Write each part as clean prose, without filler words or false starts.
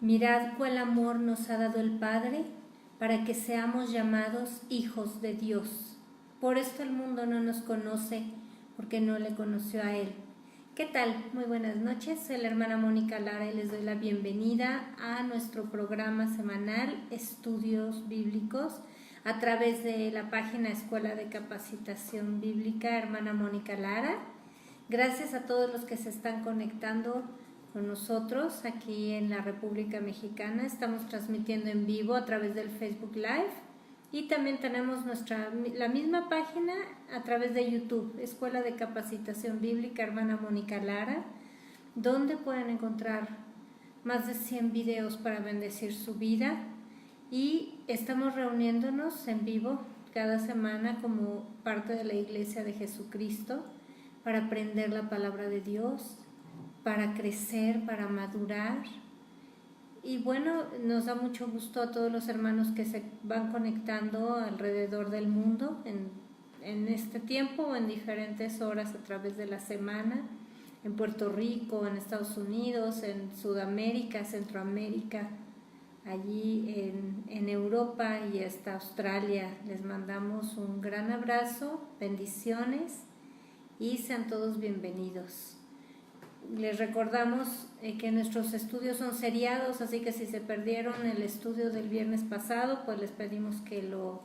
Mirad cuál amor nos ha dado el Padre para que seamos llamados hijos de Dios. Por esto el mundo no nos conoce, porque no le conoció a Él. ¿Qué tal? Muy buenas noches, soy la hermana Mónica Lara y les doy la bienvenida a nuestro programa semanal Estudios Bíblicos a través de la página Escuela de Capacitación Bíblica Hermana Mónica Lara. Gracias a todos los que se están conectando con nosotros aquí en la República Mexicana. Estamos transmitiendo en vivo a través del Facebook Live y también tenemos la misma página a través de YouTube, Escuela de Capacitación Bíblica Hermana Mónica Lara, donde pueden encontrar más de 100 videos para bendecir su vida, y estamos reuniéndonos en vivo cada semana como parte de la Iglesia de Jesucristo para aprender la palabra de Dios, para crecer, para madurar. Y bueno, nos da mucho gusto a todos los hermanos que se van conectando alrededor del mundo en este tiempo o en diferentes horas a través de la semana, en Puerto Rico, en Estados Unidos, en Sudamérica, Centroamérica, allí en Europa y hasta Australia. Les mandamos un gran abrazo, bendiciones y sean todos bienvenidos. Les recordamos que nuestros estudios son seriados, así que si se perdieron el estudio del viernes pasado, pues les pedimos que lo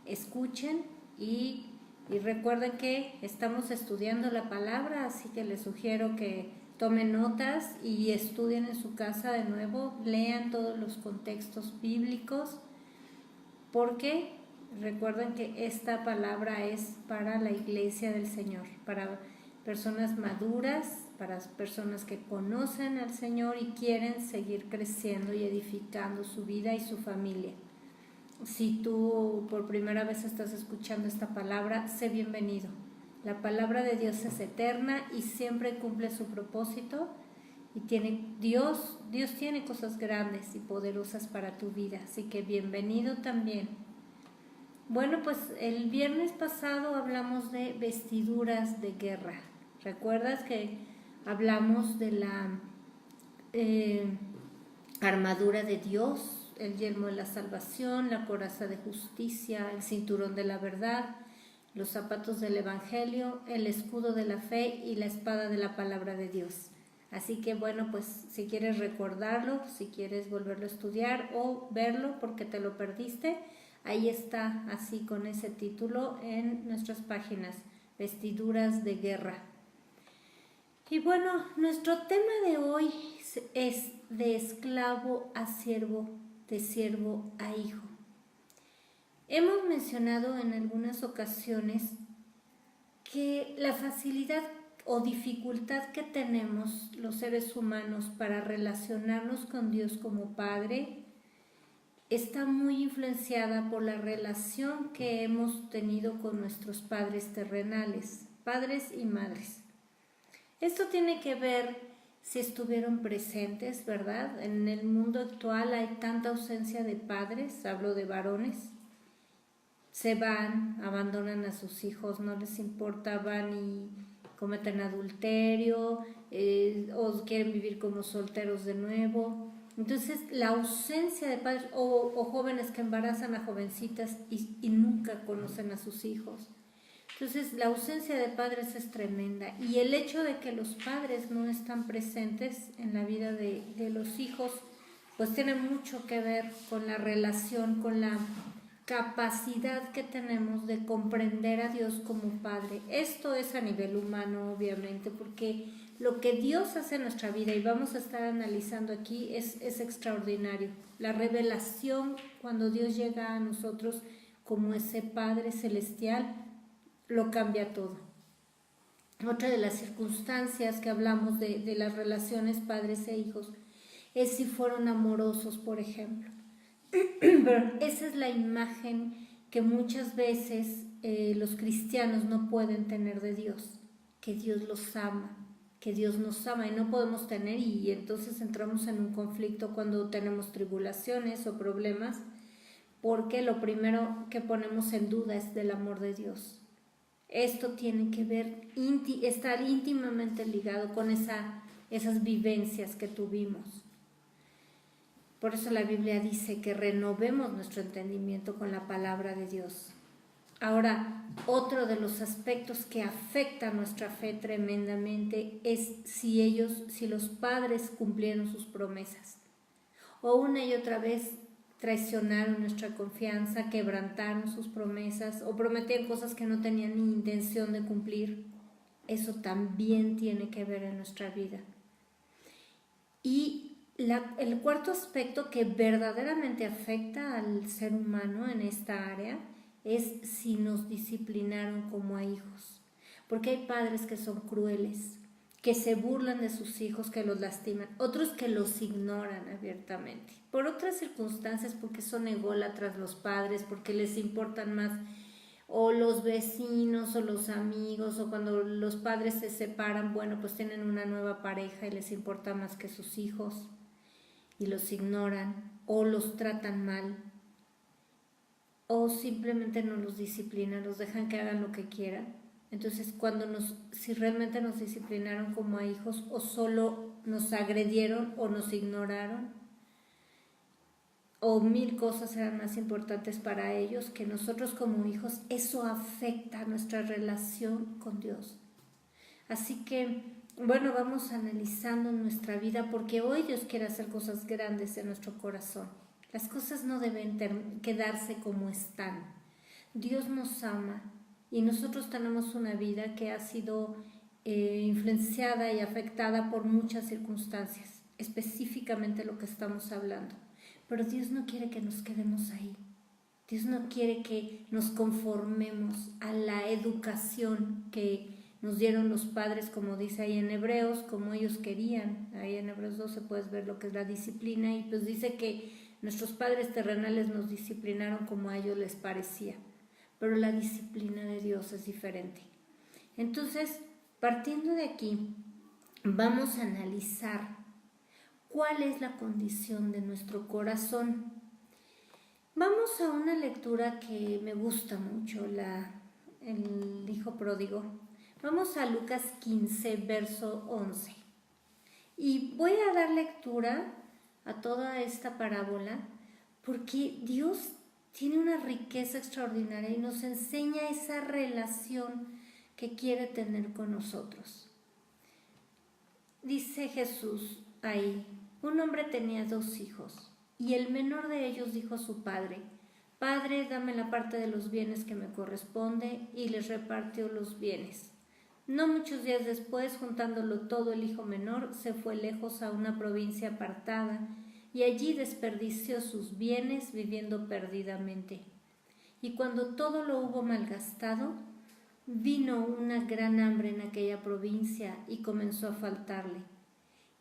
escuchen y recuerden que estamos estudiando la palabra, así que les sugiero que tomen notas y estudien en su casa de nuevo, lean todos los contextos bíblicos, porque recuerden que esta palabra es para la iglesia del Señor, para personas maduras, para personas que conocen al Señor y quieren seguir creciendo y edificando su vida y su familia. Si tú por primera vez estás escuchando esta palabra, sé bienvenido. La palabra de Dios es eterna y siempre cumple su propósito, y Dios tiene cosas grandes y poderosas para tu vida, así que bienvenido también. Bueno, pues el viernes pasado hablamos de vestiduras de guerra. ¿Recuerdas que hablamos de la armadura de Dios, el yelmo de la salvación, la coraza de justicia, el cinturón de la verdad, los zapatos del evangelio, el escudo de la fe y la espada de la palabra de Dios? Así que bueno, pues si quieres recordarlo, si quieres volverlo a estudiar o verlo porque te lo perdiste, ahí está, así con ese título en nuestras páginas, Vestiduras de Guerra. Y bueno, nuestro tema de hoy es de esclavo a siervo, de siervo a hijo. Hemos mencionado en algunas ocasiones que la facilidad o dificultad que tenemos los seres humanos para relacionarnos con Dios como Padre está muy influenciada por la relación que hemos tenido con nuestros padres terrenales, padres y madres. Esto tiene que ver si estuvieron presentes, ¿verdad? En el mundo actual hay tanta ausencia de padres, hablo de varones. Se van, abandonan a sus hijos, no les importa, van y cometen adulterio, o quieren vivir como solteros de nuevo. Entonces la ausencia de padres, o jóvenes que embarazan a jovencitas y nunca conocen a sus hijos. Entonces la ausencia de padres es tremenda, y el hecho de que los padres no están presentes en la vida de los hijos pues tiene mucho que ver con la relación, con la capacidad que tenemos de comprender a Dios como Padre. Esto es a nivel humano, obviamente, porque lo que Dios hace en nuestra vida, y vamos a estar analizando aquí, es extraordinario. La revelación, cuando Dios llega a nosotros como ese Padre celestial, lo cambia todo. Otra de las circunstancias que hablamos de las relaciones padres e hijos es si fueron amorosos, por ejemplo. Pero esa es la imagen que muchas veces los cristianos no pueden tener de Dios, que Dios los ama, que Dios nos ama, y no podemos tener, y entonces entramos en un conflicto cuando tenemos tribulaciones o problemas, porque lo primero que ponemos en duda es del amor de Dios. Esto tiene que ver, estar íntimamente ligado con esas vivencias que tuvimos. Por eso la Biblia dice que renovemos nuestro entendimiento con la palabra de Dios. Ahora, otro de los aspectos que afecta nuestra fe tremendamente es si los padres cumplieron sus promesas. O una y otra vez traicionaron nuestra confianza, quebrantaron sus promesas o prometían cosas que no tenían ni intención de cumplir. Eso también tiene que ver en nuestra vida. Y el cuarto aspecto que verdaderamente afecta al ser humano en esta área es si nos disciplinaron como a hijos. Porque hay padres que son crueles, que se burlan de sus hijos, que los lastiman, otros que los ignoran abiertamente. Por otras circunstancias, porque son ególatras los padres, porque les importan más o los vecinos o los amigos, o cuando los padres se separan, bueno, pues tienen una nueva pareja y les importa más que sus hijos y los ignoran o los tratan mal o simplemente no los disciplinan, los dejan que hagan lo que quieran. Entonces, si realmente nos disciplinaron como a hijos o solo nos agredieron o nos ignoraron o mil cosas eran más importantes para ellos que nosotros como hijos, eso afecta nuestra relación con Dios. Así que, bueno, vamos analizando nuestra vida porque hoy Dios quiere hacer cosas grandes en nuestro corazón. Las cosas no deben quedarse como están. Dios nos ama y nosotros tenemos una vida que ha sido influenciada y afectada por muchas circunstancias, específicamente lo que estamos hablando. Pero Dios no quiere que nos quedemos ahí. Dios no quiere que nos conformemos a la educación que nos dieron los padres, como dice ahí en Hebreos, como ellos querían. Ahí en Hebreos 12 puedes ver lo que es la disciplina y pues dice que nuestros padres terrenales nos disciplinaron como a ellos les parecía. Pero la disciplina de Dios es diferente. Entonces, partiendo de aquí, vamos a analizar cuál es la condición de nuestro corazón. Vamos a una lectura que me gusta mucho, el hijo pródigo. Vamos a Lucas 15, verso 11. Y voy a dar lectura a toda esta parábola porque Dios tiene una riqueza extraordinaria y nos enseña esa relación que quiere tener con nosotros. Dice Jesús ahí: un hombre tenía 2 hijos, y el menor de ellos dijo a su padre: Padre, dame la parte de los bienes que me corresponde, y les repartió los bienes. No muchos días después, juntándolo todo, el hijo menor se fue lejos a una provincia apartada, y allí desperdició sus bienes viviendo perdidamente. Y cuando todo lo hubo malgastado, vino una gran hambre en aquella provincia y comenzó a faltarle.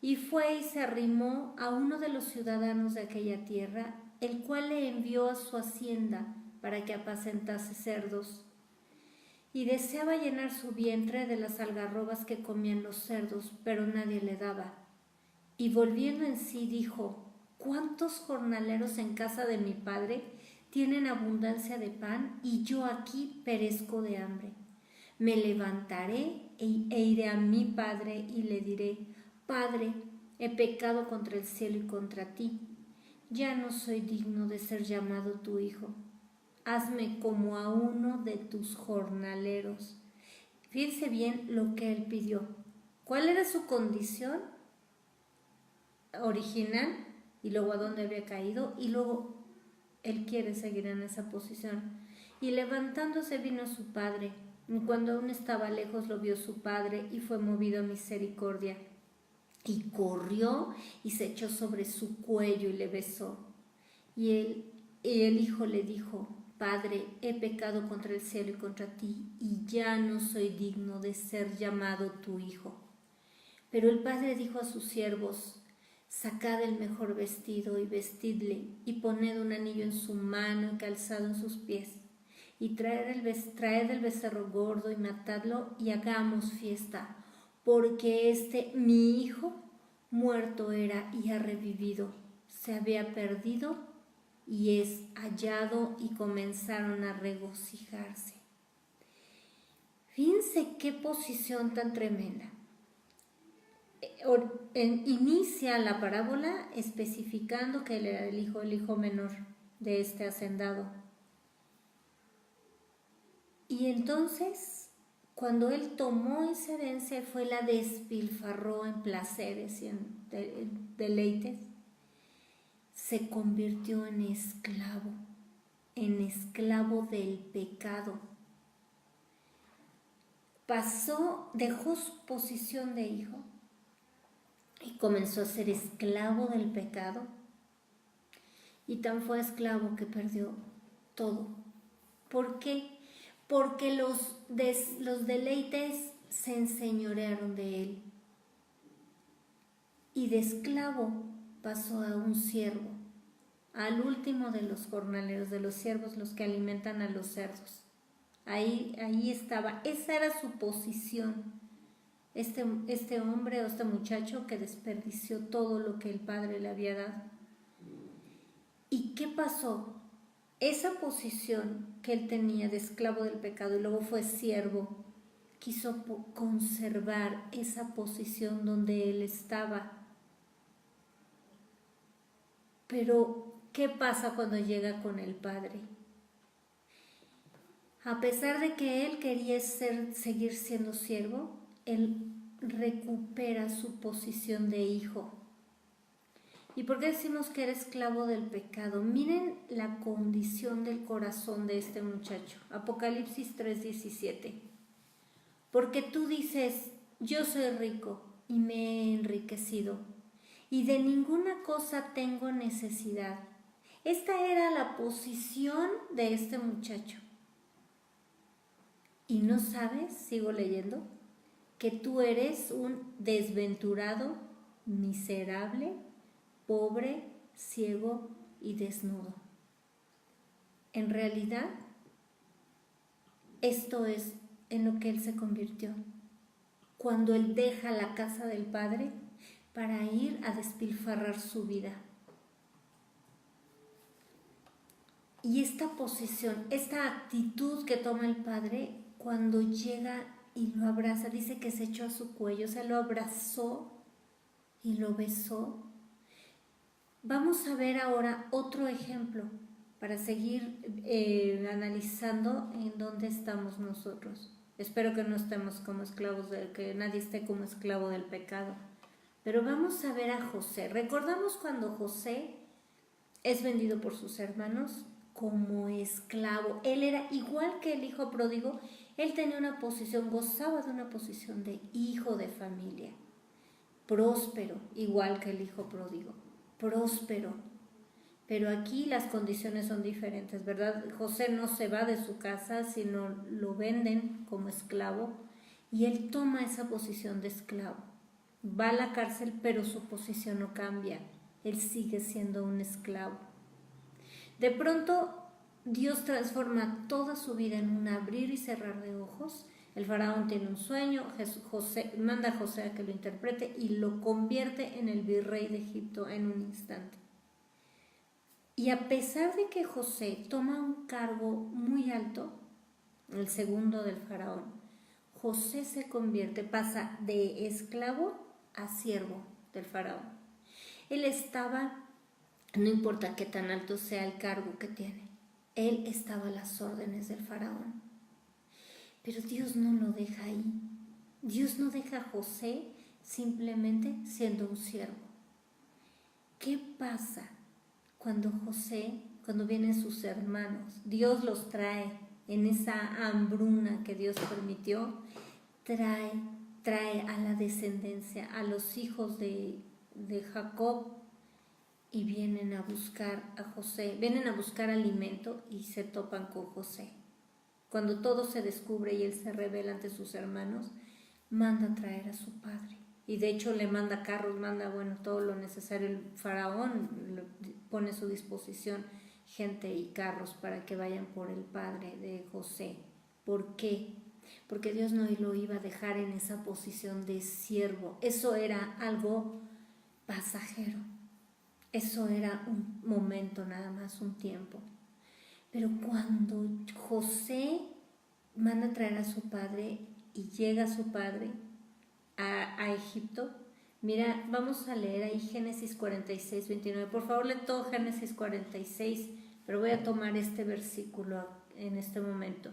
Y fue y se arrimó a uno de los ciudadanos de aquella tierra, el cual le envió a su hacienda para que apacentase cerdos. Y deseaba llenar su vientre de las algarrobas que comían los cerdos, pero nadie le daba. Y volviendo en sí dijo: ¿cuántos jornaleros en casa de mi padre tienen abundancia de pan, y yo aquí perezco de hambre? Me levantaré e iré a mi padre y le diré: Padre, he pecado contra el cielo y contra ti. Ya no soy digno de ser llamado tu hijo. Hazme como a uno de tus jornaleros. Fíjense bien lo que él pidió. ¿Cuál era su condición original? Y luego a dónde había caído. Y luego él quiere seguir en esa posición. Y levantándose vino a su padre. Y cuando aún estaba lejos lo vio su padre y fue movido a misericordia. Y corrió y se echó sobre su cuello y le besó. Y el hijo le dijo: Padre, he pecado contra el cielo y contra ti, y ya no soy digno de ser llamado tu hijo. Pero el padre dijo a sus siervos: Sacad el mejor vestido y vestidle, y poned un anillo en su mano y calzado en sus pies, y traed el becerro gordo y matadlo, y hagamos fiesta, porque mi hijo muerto era y ha revivido, se había perdido y es hallado, y comenzaron a regocijarse. Fíjense qué posición tan tremenda. inicia la parábola especificando que él era el hijo menor de este hacendado. Y entonces, cuando él tomó esa herencia, fue la despilfarró en placeres y en deleites, se convirtió en esclavo del pecado. Dejó su posición de hijo y comenzó a ser esclavo del pecado. Y tan fue esclavo que perdió todo. ¿Por qué? Porque los deleites se enseñorearon de él. Y de esclavo pasó a un siervo, al último de los jornaleros, de los siervos, los que alimentan a los cerdos. Ahí estaba, esa era su posición. Este hombre o este muchacho que desperdició todo lo que el padre le había dado. ¿Y qué pasó? Esa posición que él tenía de esclavo del pecado y luego fue siervo, quiso conservar esa posición donde él estaba. Pero, ¿qué pasa cuando llega con el padre? A pesar de que él quería seguir siendo siervo, él recupera su posición de hijo. ¿Y por qué decimos que era esclavo del pecado? Miren la condición del corazón de este muchacho. Apocalipsis 3:17. Porque tú dices, yo soy rico y me he enriquecido, y de ninguna cosa tengo necesidad. Esta era la posición de este muchacho. ¿Y no sabes, sigo leyendo, que tú eres un desventurado, miserable, pobre, ciego y desnudo? En realidad, esto es en lo que él se convirtió. Cuando él deja la casa del Padre para ir a despilfarrar su vida. Y esta posición, esta actitud que toma el Padre cuando llega y lo abraza, dice que se echó a su cuello, o sea, lo abrazó y lo besó. Vamos a ver ahora otro ejemplo para seguir analizando en dónde estamos nosotros. Espero que no estemos como esclavos, que nadie esté como esclavo del pecado. Pero vamos a ver a José. Recordamos cuando José es vendido por sus hermanos como esclavo. Él era igual que el hijo pródigo. Él tenía una posición, gozaba de una posición de hijo de familia. Próspero, igual que el hijo pródigo. Próspero. Pero aquí las condiciones son diferentes, ¿verdad? José no se va de su casa, sino lo venden como esclavo y él toma esa posición de esclavo. Va a la cárcel, pero su posición no cambia. Él sigue siendo un esclavo. De pronto, Dios transforma toda su vida en un abrir y cerrar de ojos. El faraón tiene un sueño, manda a José a que lo interprete y lo convierte en el virrey de Egipto en un instante. Y a pesar de que José toma un cargo muy alto, el segundo del faraón, José pasa de esclavo a siervo del faraón. Él estaba, no importa qué tan alto sea el cargo que tiene, él estaba a las órdenes del faraón. Pero Dios no lo deja ahí. Dios no deja a José simplemente siendo un siervo. ¿Qué pasa cuando vienen sus hermanos? Dios los trae en esa hambruna que Dios permitió, trae a la descendencia, a los hijos de Jacob, y vienen a buscar a José, vienen a buscar alimento y se topan con José. Cuando todo se descubre y él se revela ante sus hermanos, manda a traer a su padre. Y de hecho le manda carros, todo lo necesario. El faraón pone a su disposición gente y carros para que vayan por el padre de José. ¿Por qué? Porque Dios no lo iba a dejar en esa posición de siervo. Eso era algo pasajero. Eso era un momento nada más, un tiempo. Pero cuando José manda a traer a su padre y llega su padre a Egipto, Mira, vamos a leer ahí Génesis 46, 29. Por favor, lee todo Génesis 46, pero voy a tomar este versículo en este momento.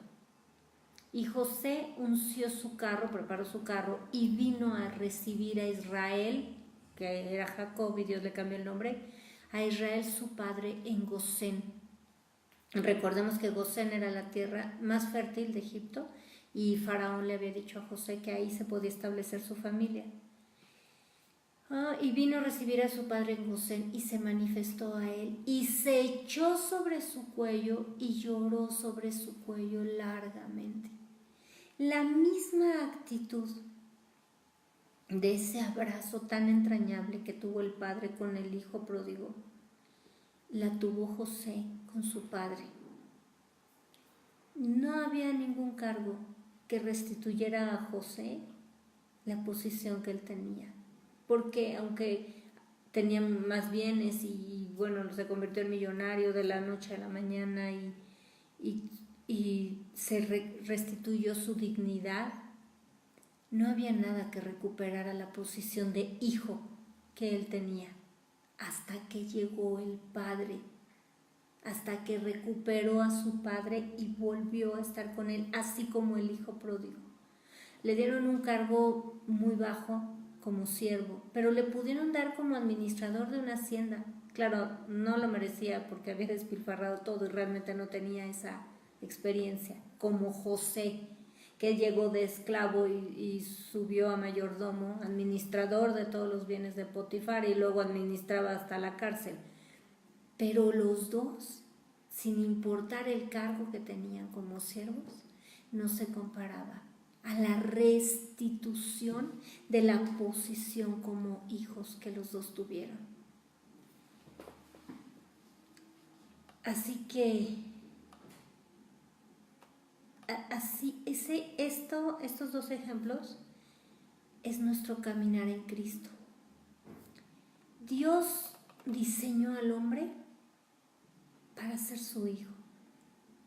Y José unció su carro, preparó su carro y vino a recibir a Israel, que era Jacob y Dios le cambió el nombre, a Israel su padre en Gosén. Recordemos que Gosén era la tierra más fértil de Egipto y Faraón le había dicho a José que ahí se podía establecer su familia. Y vino a recibir a su padre en Gosén y se manifestó a él y se echó sobre su cuello y lloró sobre su cuello largamente. La misma actitud de ese abrazo tan entrañable que tuvo el padre con el hijo pródigo, la tuvo José con su padre. No había ningún cargo que restituyera a José la posición que él tenía, porque aunque tenía más bienes y bueno, se convirtió en millonario de la noche a la mañana y se restituyó su dignidad, no había nada que recuperara la posición de hijo que él tenía, hasta que llegó el padre, hasta que recuperó a su padre y volvió a estar con él, así como el hijo pródigo. Le dieron un cargo muy bajo como siervo, pero le pudieron dar como administrador de una hacienda. Claro, no lo merecía porque había despilfarrado todo y realmente no tenía esa experiencia, como José, que llegó de esclavo y subió a mayordomo, administrador de todos los bienes de Potifar y luego administraba hasta la cárcel. Pero los dos, sin importar el cargo que tenían como siervos, no se comparaba a la restitución de la posición como hijos que los dos tuvieron. Así que estos dos ejemplos es nuestro caminar en Cristo. Dios diseñó al hombre para ser su hijo,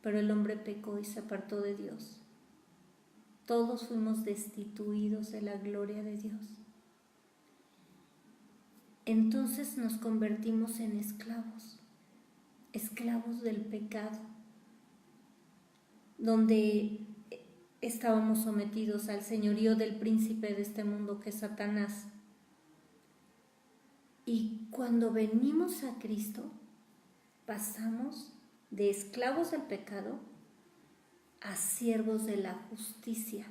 pero el hombre pecó y se apartó de Dios. Todos fuimos destituidos de la gloria de Dios. Entonces nos convertimos en esclavos, esclavos del pecado, donde estábamos sometidos al señorío del príncipe de este mundo que es Satanás. Y cuando venimos a Cristo, pasamos de esclavos del pecado a siervos de la justicia,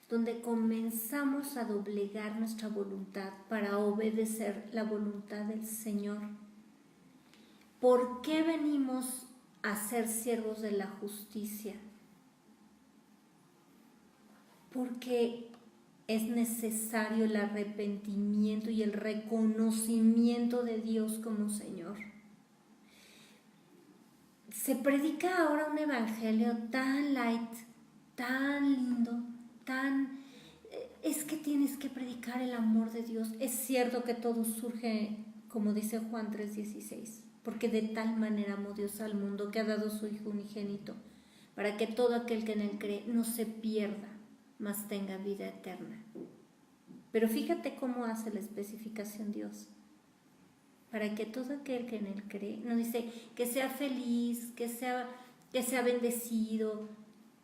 donde comenzamos a doblegar nuestra voluntad para obedecer la voluntad del Señor. ¿Por qué venimos a ser siervos de la justicia? Porque es necesario el arrepentimiento y el reconocimiento de Dios como Señor. Se predica ahora un evangelio tan light, tan lindo, es que tienes que predicar el amor de Dios. Es cierto que todo surge, como dice Juan 3:16, porque de tal manera amó Dios al mundo que ha dado su Hijo unigénito, para que todo aquel que en él cree no se pierda, mas tenga vida eterna. Pero fíjate cómo hace la especificación Dios. Para que todo aquel que en él cree, no dice que sea feliz, que sea bendecido,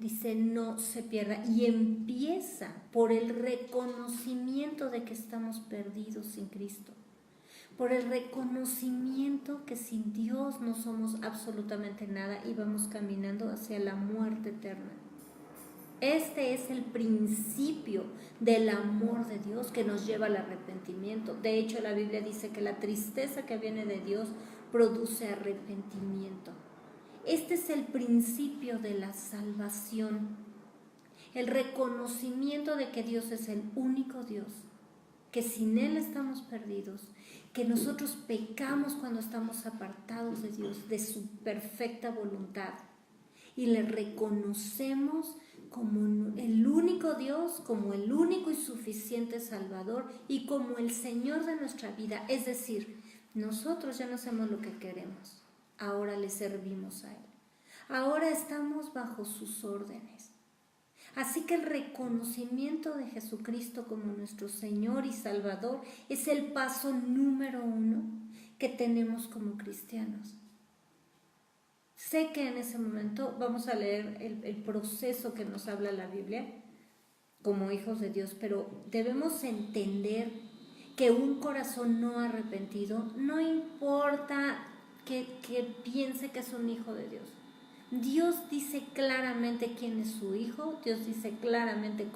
dice no se pierda. Y empieza por el reconocimiento de que estamos perdidos sin Cristo, por el reconocimiento que sin Dios no somos absolutamente nada y vamos caminando hacia la muerte eterna. Este es el principio del amor de Dios que nos lleva al arrepentimiento. De hecho, la Biblia dice que la tristeza que viene de Dios produce arrepentimiento. Este es el principio de la salvación. El reconocimiento de que Dios es el único Dios, que sin Él estamos perdidos, que nosotros pecamos cuando estamos apartados de Dios, de su perfecta voluntad, y le reconocemos como el único Dios, como el único y suficiente Salvador y como el Señor de nuestra vida. Es decir, nosotros ya no hacemos lo que queremos, ahora le servimos a Él. Ahora estamos bajo sus órdenes. Así que el reconocimiento de Jesucristo como nuestro Señor y Salvador es el paso número 1 que tenemos como cristianos. Sé que en ese momento vamos a leer el proceso que nos habla la Biblia como hijos de Dios, pero debemos entender que un corazón no arrepentido, no importa que piense que es un hijo de Dios. Dios dice claramente quién es su hijo, Dios dice claramente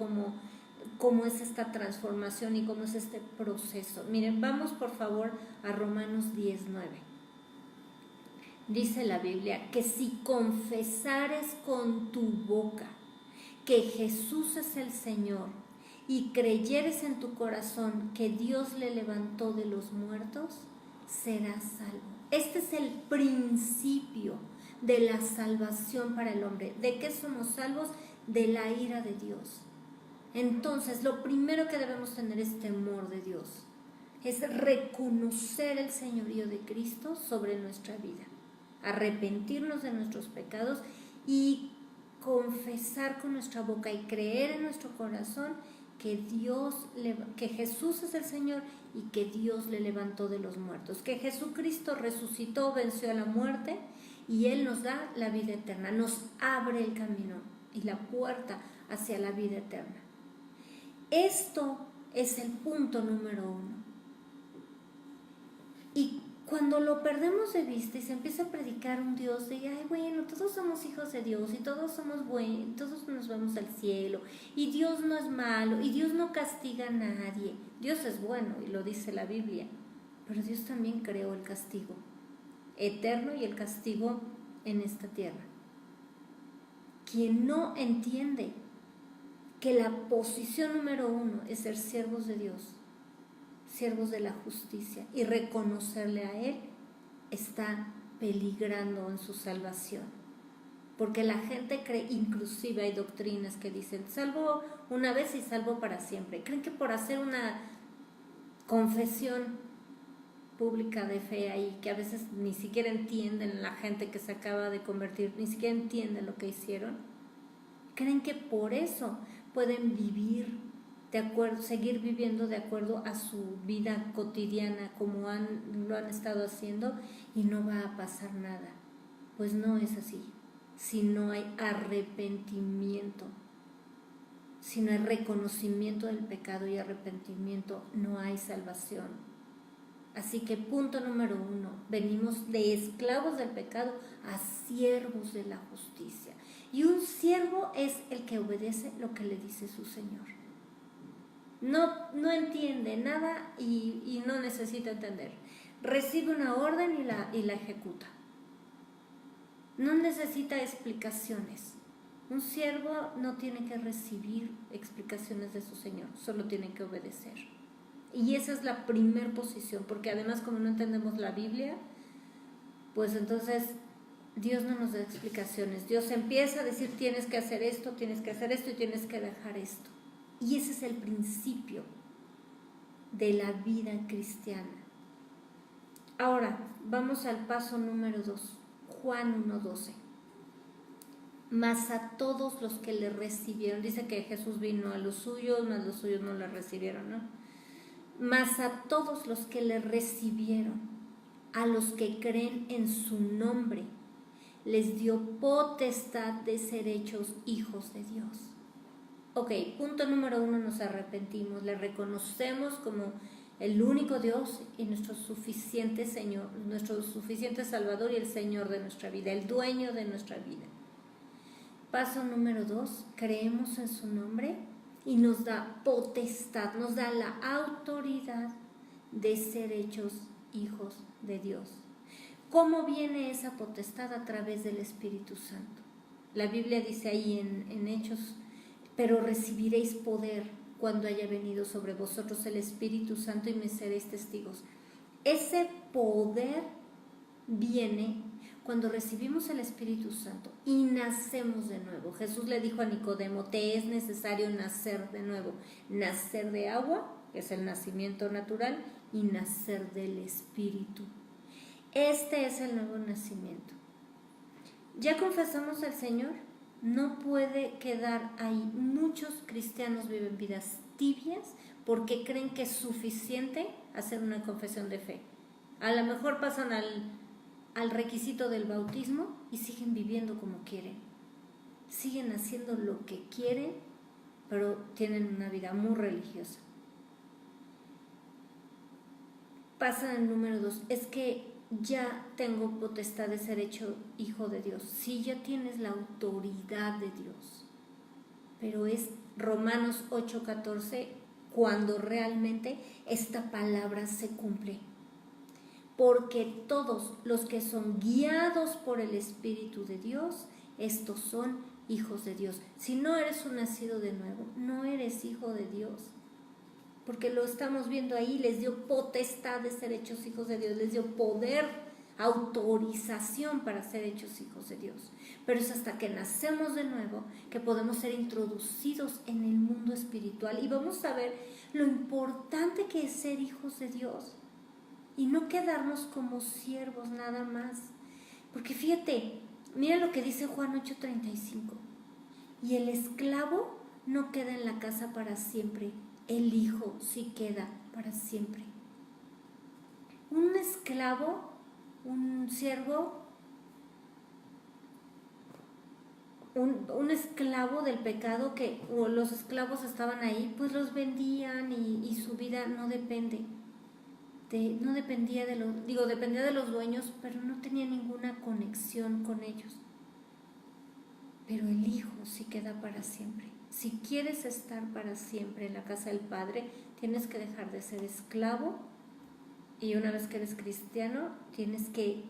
cómo es esta transformación y cómo es este proceso. Miren, vamos por favor a Romanos 10:9. Dice la Biblia que si confesares con tu boca que Jesús es el Señor y creyeres en tu corazón que Dios le levantó de los muertos, serás salvo. Este es el principio de la salvación para el hombre. ¿De qué somos salvos? De la ira de Dios. Entonces, lo primero que debemos tener es temor de Dios. Es reconocer el señorío de Cristo sobre nuestra vida. Arrepentirnos de nuestros pecados y confesar con nuestra boca y creer en nuestro corazón que Jesús es el Señor y que Dios le levantó de los muertos, que Jesucristo resucitó, venció a la muerte y Él nos da la vida eterna, nos abre el camino y la puerta hacia la vida eterna. Esto es el punto número 1. Y cuando lo perdemos de vista y se empieza a predicar un Dios de, ay, bueno, todos somos hijos de Dios y todos somos buenos, todos nos vamos al cielo y Dios no es malo y Dios no castiga a nadie. Dios es bueno y lo dice la Biblia, pero Dios también creó el castigo eterno y el castigo en esta tierra. Quien no entiende que la posición número 1 es ser siervos de Dios, siervos de la justicia y reconocerle a Él, está peligrando en su salvación. Porque la gente cree, inclusive hay doctrinas que dicen, salvo una vez y salvo para siempre. Creen que por hacer una confesión pública de fe ahí, que a veces ni siquiera entienden la gente que se acaba de convertir, ni siquiera entienden lo que hicieron, creen que por eso pueden vivir de acuerdo, seguir viviendo de acuerdo a su vida cotidiana como lo han estado haciendo y no va a pasar nada. Pues no es así. Si no hay arrepentimiento, si no hay reconocimiento del pecado y arrepentimiento, no hay salvación. Así que punto número 1, venimos de esclavos del pecado a siervos de la justicia. Y un siervo es el que obedece lo que le dice su Señor. No entiende nada y no necesita entender. Recibe una orden y la ejecuta. No necesita explicaciones. Un siervo no tiene que recibir explicaciones de su Señor, solo tiene que obedecer. Y esa es la primer posición, porque además como no entendemos la Biblia, pues entonces Dios no nos da explicaciones. Dios empieza a decir tienes que hacer esto y tienes que dejar esto. Y ese es el principio de la vida cristiana. Ahora, vamos al paso número 2, Juan 1:12. Mas a todos los que le recibieron, dice que Jesús vino a los suyos, mas los suyos no le recibieron, ¿no? Mas a todos los que le recibieron, a los que creen en su nombre, les dio potestad de ser hechos hijos de Dios. Ok, punto número 1, nos arrepentimos, le reconocemos como el único Dios y nuestro suficiente Señor, nuestro suficiente Salvador y el Señor de nuestra vida, el dueño de nuestra vida. Paso número 2, creemos en su nombre y nos da potestad, nos da la autoridad de ser hechos hijos de Dios. ¿Cómo viene esa potestad? A través del Espíritu Santo. La Biblia dice ahí en Hechos, pero recibiréis poder cuando haya venido sobre vosotros el Espíritu Santo y me seréis testigos. Ese poder viene cuando recibimos el Espíritu Santo y nacemos de nuevo. Jesús le dijo a Nicodemo, te es necesario nacer de nuevo, nacer de agua, que es el nacimiento natural, y nacer del Espíritu. Este es el nuevo nacimiento. ¿Ya confesamos al Señor? no puede quedar ahí. Muchos cristianos viven vidas tibias porque creen que es suficiente hacer una confesión de fe. A lo mejor pasan al requisito del bautismo y siguen viviendo como quieren. Siguen haciendo lo que quieren, pero tienen una vida muy religiosa. Pasan al número 2, es que ya tengo potestad de ser hecho hijo de Dios. Sí, ya tienes la autoridad de Dios, pero es Romanos 8:14 cuando realmente esta palabra se cumple. Porque todos los que son guiados por el Espíritu de Dios, estos son hijos de Dios. Si no eres un nacido de nuevo, no eres hijo de Dios. Porque lo estamos viendo ahí, les dio potestad de ser hechos hijos de Dios, les dio poder, autorización para ser hechos hijos de Dios. Pero es hasta que nacemos de nuevo que podemos ser introducidos en el mundo espiritual y vamos a ver lo importante que es ser hijos de Dios y no quedarnos como siervos nada más. Porque fíjate, mira lo que dice Juan 8:35. Y el esclavo no queda en la casa para siempre, el hijo sí queda para siempre. Un esclavo, un siervo, un esclavo del pecado, que los esclavos estaban ahí, pues los vendían y su vida no depende. No dependía dependía de los dueños, pero no tenía ninguna conexión con ellos. Pero el hijo sí queda para siempre. Si quieres estar para siempre en la casa del Padre, tienes que dejar de ser esclavo y una vez que eres cristiano, tienes que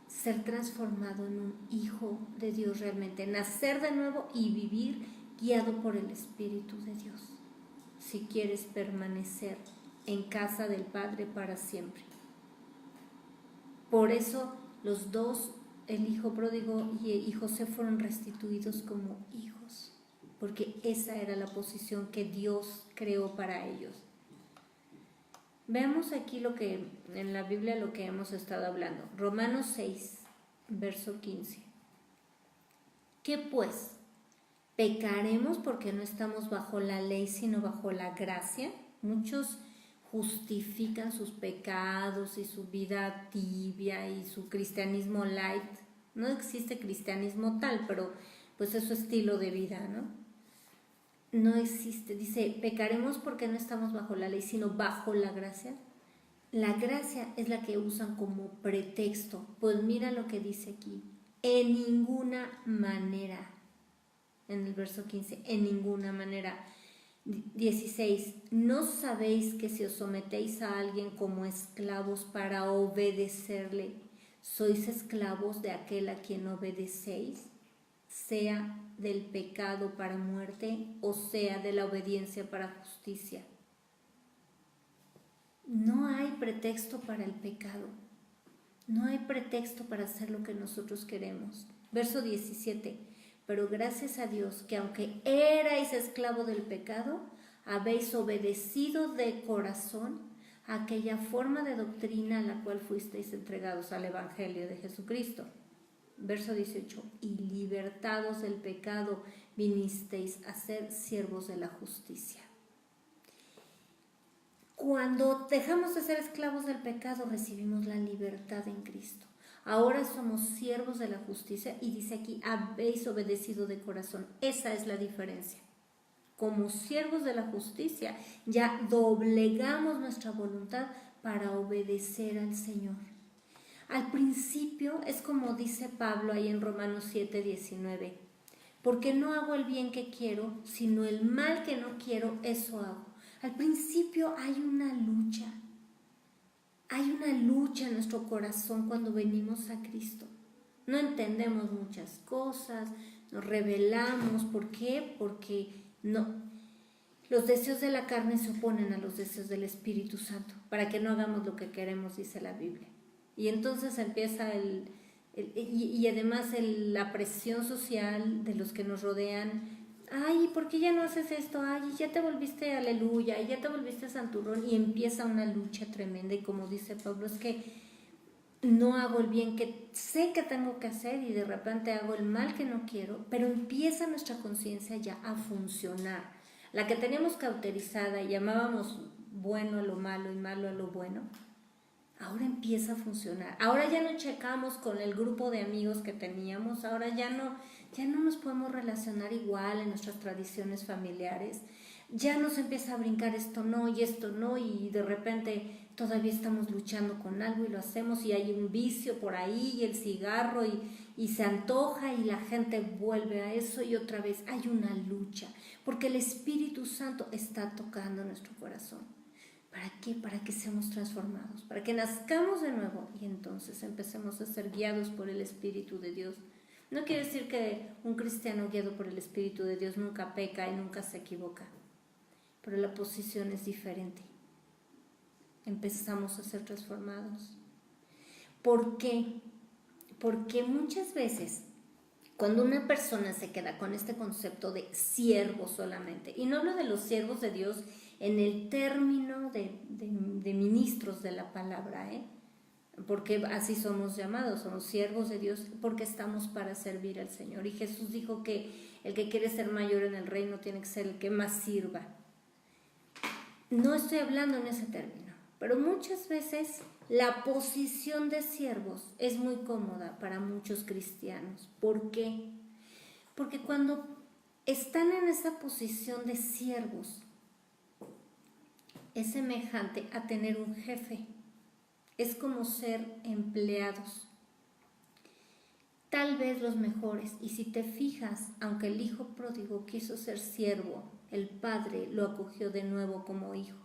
ser transformado en un hijo de Dios realmente, nacer de nuevo y vivir guiado por el Espíritu de Dios. Si quieres permanecer en casa del Padre para siempre. Por eso los dos, el hijo pródigo y José, fueron restituidos como hijos, porque esa era la posición que Dios creó para ellos. Veamos aquí lo que en la Biblia lo que hemos estado hablando. Romanos 6, verso 15. ¿Qué pues? ¿Pecaremos porque no estamos bajo la ley, sino bajo la gracia? Muchos justifican sus pecados y su vida tibia y su cristianismo light. No existe cristianismo tal, pero pues es su estilo de vida, ¿no? No existe. Dice, pecaremos porque no estamos bajo la ley, sino bajo la gracia. La gracia es la que usan como pretexto. Pues mira lo que dice aquí. En ninguna manera. En el verso 15, en ninguna manera. 16. ¿No sabéis que si os sometéis a alguien como esclavos para obedecerle, sois esclavos de aquel a quien obedecéis? Sea del pecado para muerte o sea de la obediencia para justicia. No hay pretexto para el pecado. No hay pretexto para hacer lo que nosotros queremos. Verso 17. Pero gracias a Dios que aunque erais esclavo del pecado, habéis obedecido de corazón a aquella forma de doctrina a la cual fuisteis entregados al Evangelio de Jesucristo. Verso 18. Y libertados del pecado, vinisteis a ser siervos de la justicia. Cuando dejamos de ser esclavos del pecado, recibimos la libertad en Cristo. Ahora somos siervos de la justicia y dice aquí, habéis obedecido de corazón. Esa es la diferencia. Como siervos de la justicia, ya doblegamos nuestra voluntad para obedecer al Señor. Al principio es como dice Pablo ahí en Romanos 7:19. Porque no hago el bien que quiero, sino el mal que no quiero, eso hago. Al principio hay una lucha. Hay una lucha en nuestro corazón cuando venimos a Cristo. No entendemos muchas cosas, nos rebelamos. ¿Por qué? Porque los deseos de la carne se oponen a los deseos del Espíritu Santo, para que no hagamos lo que queremos, dice la Biblia. Y entonces empieza y además la presión social de los que nos rodean. Ay, ¿por qué ya no haces esto? Ay, ya te volviste aleluya, ya te volviste santurrón, y empieza una lucha tremenda. Y como dice Pablo, es que no hago el bien que sé que tengo que hacer y de repente hago el mal que no quiero, pero empieza nuestra conciencia ya a funcionar. La que teníamos cauterizada y llamábamos bueno a lo malo y malo a lo bueno, ahora empieza a funcionar. Ahora ya no checamos con el grupo de amigos que teníamos, ahora ya no nos podemos relacionar igual en nuestras tradiciones familiares. Ya nos empieza a brincar esto no y de repente todavía estamos luchando con algo y lo hacemos y hay un vicio por ahí y el cigarro y se antoja y la gente vuelve a eso y otra vez hay una lucha porque el Espíritu Santo está tocando nuestro corazón. ¿Para qué? Para que seamos transformados, para que nazcamos de nuevo y entonces empecemos a ser guiados por el Espíritu de Dios. No quiere decir que un cristiano guiado por el Espíritu de Dios nunca peca y nunca se equivoca, pero la posición es diferente. Empezamos a ser transformados. ¿Por qué? Porque muchas veces cuando una persona se queda con este concepto de siervo solamente, y no hablo de los siervos de Dios en el término de ministros de la palabra, porque así somos llamados, somos siervos de Dios porque estamos para servir al Señor. Y Jesús dijo que el que quiere ser mayor en el reino tiene que ser el que más sirva. No estoy hablando en ese término, pero muchas veces la posición de siervos es muy cómoda para muchos cristianos. ¿Por qué? Porque cuando están en esa posición de siervos, es semejante a tener un jefe. Es como ser empleados. Tal vez los mejores. Y si te fijas, aunque el hijo pródigo quiso ser siervo, el padre lo acogió de nuevo como hijo.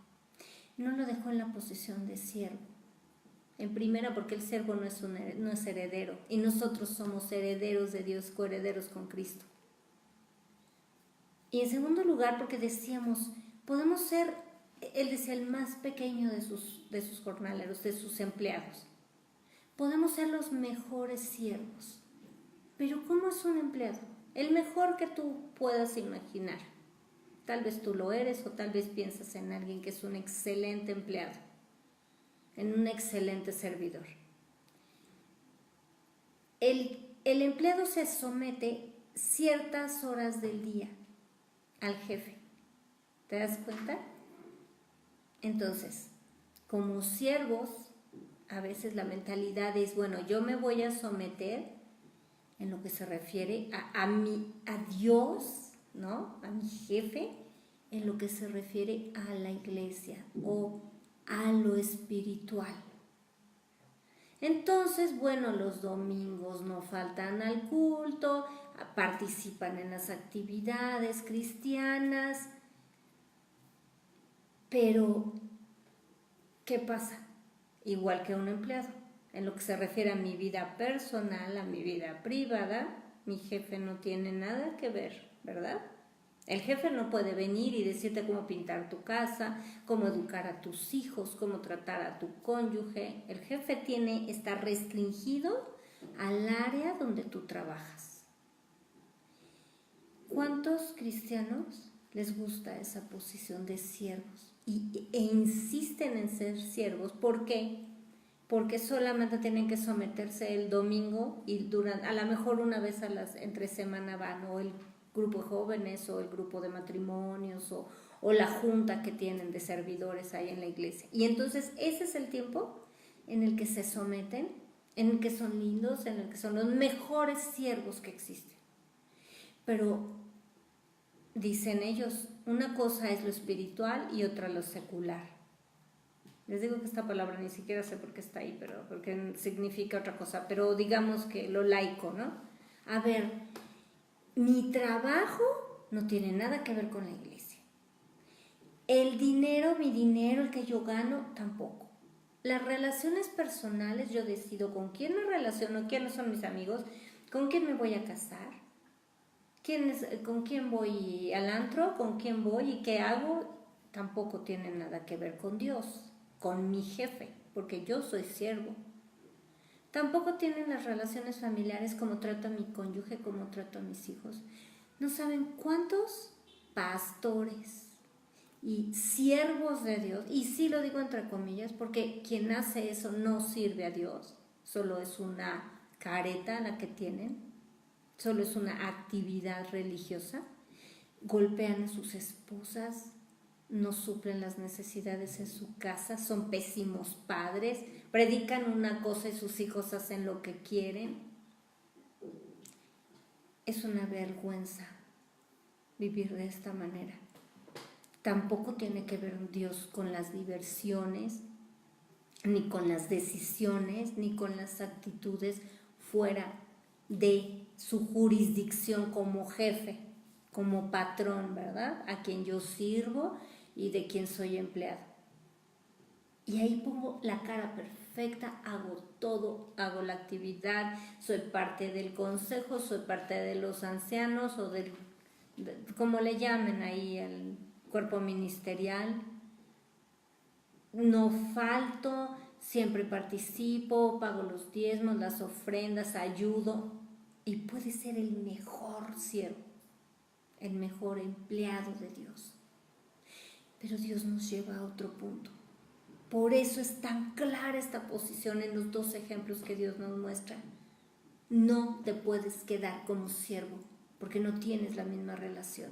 No lo dejó en la posición de siervo. En primera, porque el siervo no es heredero. Y nosotros somos herederos de Dios, coherederos con Cristo. Y en segundo lugar, porque decíamos, podemos ser, él decía, el más pequeño de sus jornaleros, de sus empleados. Podemos ser los mejores siervos. Pero ¿cómo es un empleado? El mejor que tú puedas imaginar. Tal vez tú lo eres o tal vez piensas en alguien que es un excelente empleado, en un excelente servidor. El empleado se somete ciertas horas del día al jefe. ¿Te das cuenta? Entonces, como siervos, a veces la mentalidad es, bueno, yo me voy a someter en lo que se refiere a Dios, ¿no? A mi jefe, en lo que se refiere a la iglesia o a lo espiritual. Entonces, bueno, los domingos no faltan al culto, participan en las actividades cristianas, pero ¿qué pasa? Igual que un empleado, en lo que se refiere a mi vida personal, a mi vida privada, mi jefe no tiene nada que ver, ¿verdad? El jefe no puede venir y decirte cómo pintar tu casa, cómo educar a tus hijos, cómo tratar a tu cónyuge. El jefe está restringido al área donde tú trabajas. ¿Cuántos cristianos les gusta esa posición de siervos e insisten en ser siervos? ¿Por qué? Porque solamente tienen que someterse el domingo y a lo mejor una vez entre semana van, o el grupo de jóvenes o el grupo de matrimonios o la junta que tienen de servidores ahí en la iglesia. Y entonces ese es el tiempo en el que se someten, en el que son lindos, en el que son los mejores siervos que existen. Pero dicen ellos, una cosa es lo espiritual y otra lo secular. Les digo que esta palabra ni siquiera sé por qué está ahí, pero porque significa otra cosa, pero digamos que lo laico, ¿no? A ver, mi trabajo no tiene nada que ver con la iglesia. El dinero, mi dinero, el que yo gano, tampoco. Las relaciones personales, yo decido con quién me relaciono, quiénes son mis amigos, con quién me voy a casar, con quién voy al antro, con quién voy y qué hago, tampoco tiene nada que ver con Dios, con mi jefe, porque yo soy siervo. Tampoco tienen las relaciones familiares, como trato a mi cónyuge, como trato a mis hijos. No saben cuántos pastores y siervos de Dios, y sí lo digo entre comillas, porque quien hace eso no sirve a Dios, solo es una careta la que tienen, solo es una actividad religiosa, golpean a sus esposas, no suplen las necesidades en su casa, son pésimos padres, predican una cosa y sus hijos hacen lo que quieren. Es una vergüenza vivir de esta manera. Tampoco tiene que ver Dios con las diversiones, ni con las decisiones, ni con las actitudes fuera de su jurisdicción como jefe, como patrón, ¿verdad? A quien yo sirvo y de quien soy empleado. Y ahí pongo la cara perfecta, hago todo, hago la actividad, soy parte del consejo, soy parte de los ancianos o como le llamen ahí al cuerpo ministerial. No falto, siempre participo, pago los diezmos, las ofrendas, ayudo. Y puede ser el mejor siervo, el mejor empleado de Dios. Pero Dios nos lleva a otro punto. Por eso es tan clara esta posición en los dos ejemplos que Dios nos muestra. No te puedes quedar como siervo porque no tienes la misma relación.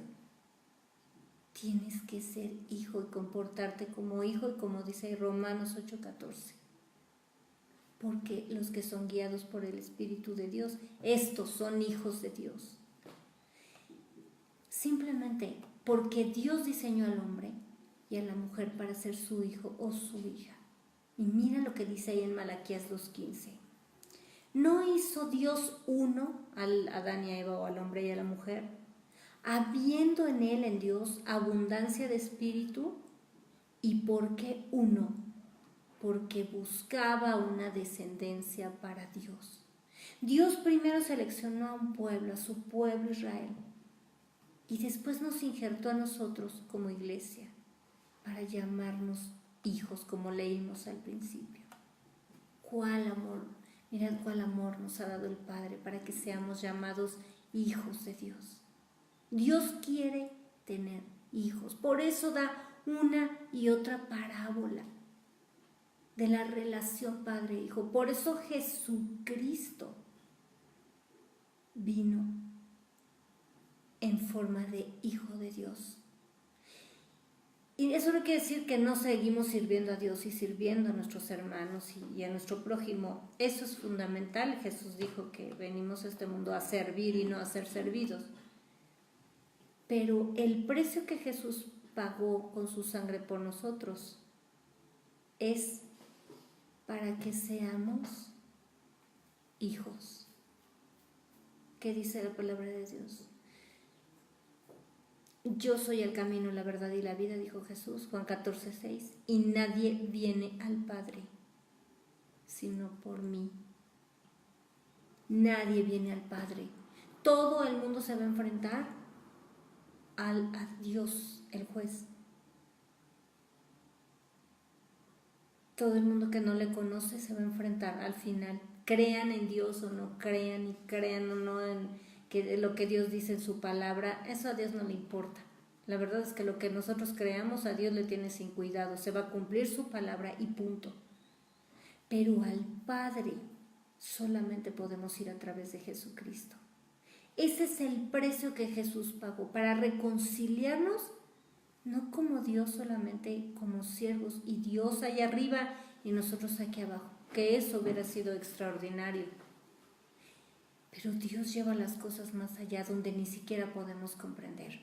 Tienes que ser hijo y comportarte como hijo, y como dice Romanos 8:14. Porque los que son guiados por el Espíritu de Dios, estos son hijos de Dios. Simplemente porque Dios diseñó al hombre y a la mujer para ser su hijo o su hija. Y mira lo que dice ahí en Malaquías 2:15. ¿No hizo Dios uno al Adán y a Eva, o al hombre y a la mujer, habiendo en él, en Dios, abundancia de espíritu? ¿Y por qué uno? Porque buscaba una descendencia para Dios. Dios primero seleccionó a un pueblo, a su pueblo Israel, y después nos injertó a nosotros como iglesia para llamarnos hijos, como leímos al principio. ¿Cuál amor? Mirad cuál amor nos ha dado el Padre para que seamos llamados hijos de Dios. Dios quiere tener hijos, por eso da una y otra parábola de la relación padre-hijo. Por eso Jesucristo vino en forma de hijo de Dios. Y eso no quiere decir que no seguimos sirviendo a Dios y sirviendo a nuestros hermanos y a nuestro prójimo. Eso es fundamental. Jesús dijo que venimos a este mundo a servir y no a ser servidos. Pero el precio que Jesús pagó con su sangre por nosotros es para que seamos hijos. ¿Qué dice la palabra de Dios? Yo soy el camino, la verdad y la vida, dijo Jesús, Juan 14:6, y nadie viene al Padre sino por mí. Nadie viene al Padre. Todo el mundo se va a enfrentar a Dios, el juez. Todo el mundo que no le conoce se va a enfrentar al final. Crean en Dios o no crean, y crean o no en que lo que Dios dice en su palabra, eso a Dios no le importa. La verdad es que lo que nosotros creamos a Dios le tiene sin cuidado. Se va a cumplir su palabra y punto. Pero al Padre solamente podemos ir a través de Jesucristo. Ese es el precio que Jesús pagó para reconciliarnos, no como Dios solamente, como siervos, y Dios allá arriba y nosotros aquí abajo, que eso hubiera sido extraordinario. Pero Dios lleva las cosas más allá, donde ni siquiera podemos comprender.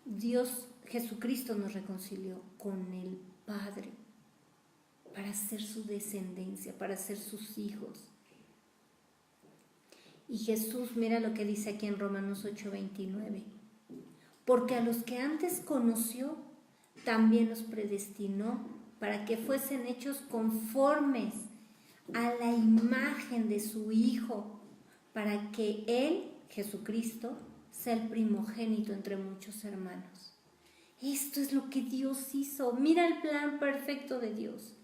Dios, Jesucristo, nos reconcilió con el Padre para ser su descendencia, para ser sus hijos. Y Jesús, mira lo que dice aquí en Romanos 8:29. Porque a los que antes conoció, también los predestinó para que fuesen hechos conformes a la imagen de su Hijo, para que Él, Jesucristo, sea el primogénito entre muchos hermanos. Esto es lo que Dios hizo. Mira el plan perfecto de Dios.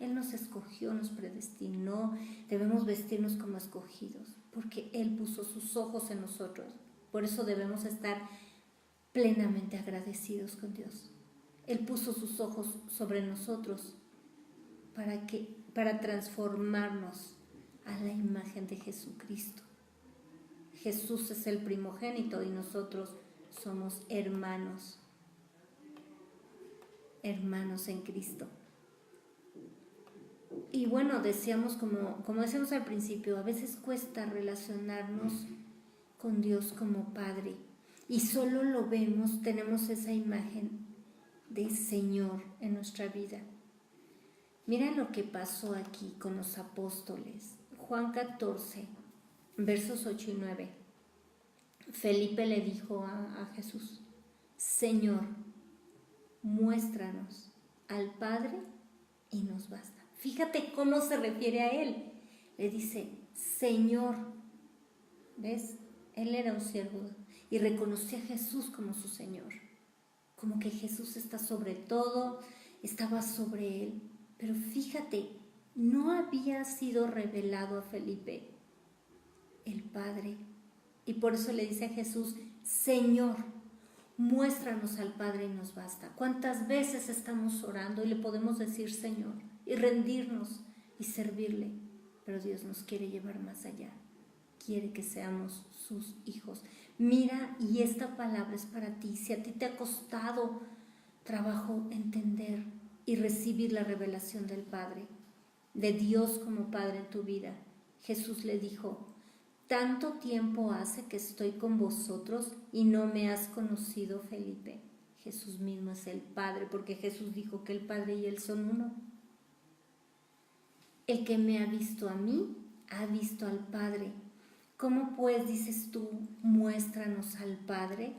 Él nos escogió, nos predestinó. Debemos vestirnos como escogidos, porque Él puso sus ojos en nosotros. Por eso debemos estar plenamente agradecidos con Dios. Él puso sus ojos sobre nosotros para que para transformarnos a la imagen de Jesucristo. Jesús es el primogénito y nosotros somos hermanos en Cristo. Y bueno, decíamos, como decíamos al principio, a veces cuesta relacionarnos con Dios como Padre y solo lo vemos, tenemos esa imagen de Señor en nuestra vida. Mira lo que pasó aquí con los apóstoles. Juan 14, versos 8 y 9. Felipe le dijo a Jesús: Señor, muéstranos al Padre y nos basta. Fíjate cómo se refiere a él. Le dice, Señor. ¿Ves? Él era un siervo y reconocía a Jesús como su Señor. Como que Jesús está sobre todo, estaba sobre él. Pero fíjate, no había sido revelado a Felipe el Padre. Y por eso le dice a Jesús, Señor, muéstranos al Padre y nos basta. ¿Cuántas veces estamos orando y le podemos decir Señor y rendirnos y servirle? Pero Dios nos quiere llevar más allá. Quiere que seamos sus hijos. Mira, y esta palabra es para ti. Si a ti te ha costado trabajo entender y recibir la revelación del Padre, de Dios como Padre en tu vida, Jesús le dijo, tanto tiempo hace que estoy con vosotros y no me has conocido, Felipe. Jesús mismo es el Padre, porque Jesús dijo que el Padre y Él son uno. El que me ha visto a mí, ha visto al Padre. ¿Cómo pues dices tú, muéstranos al Padre?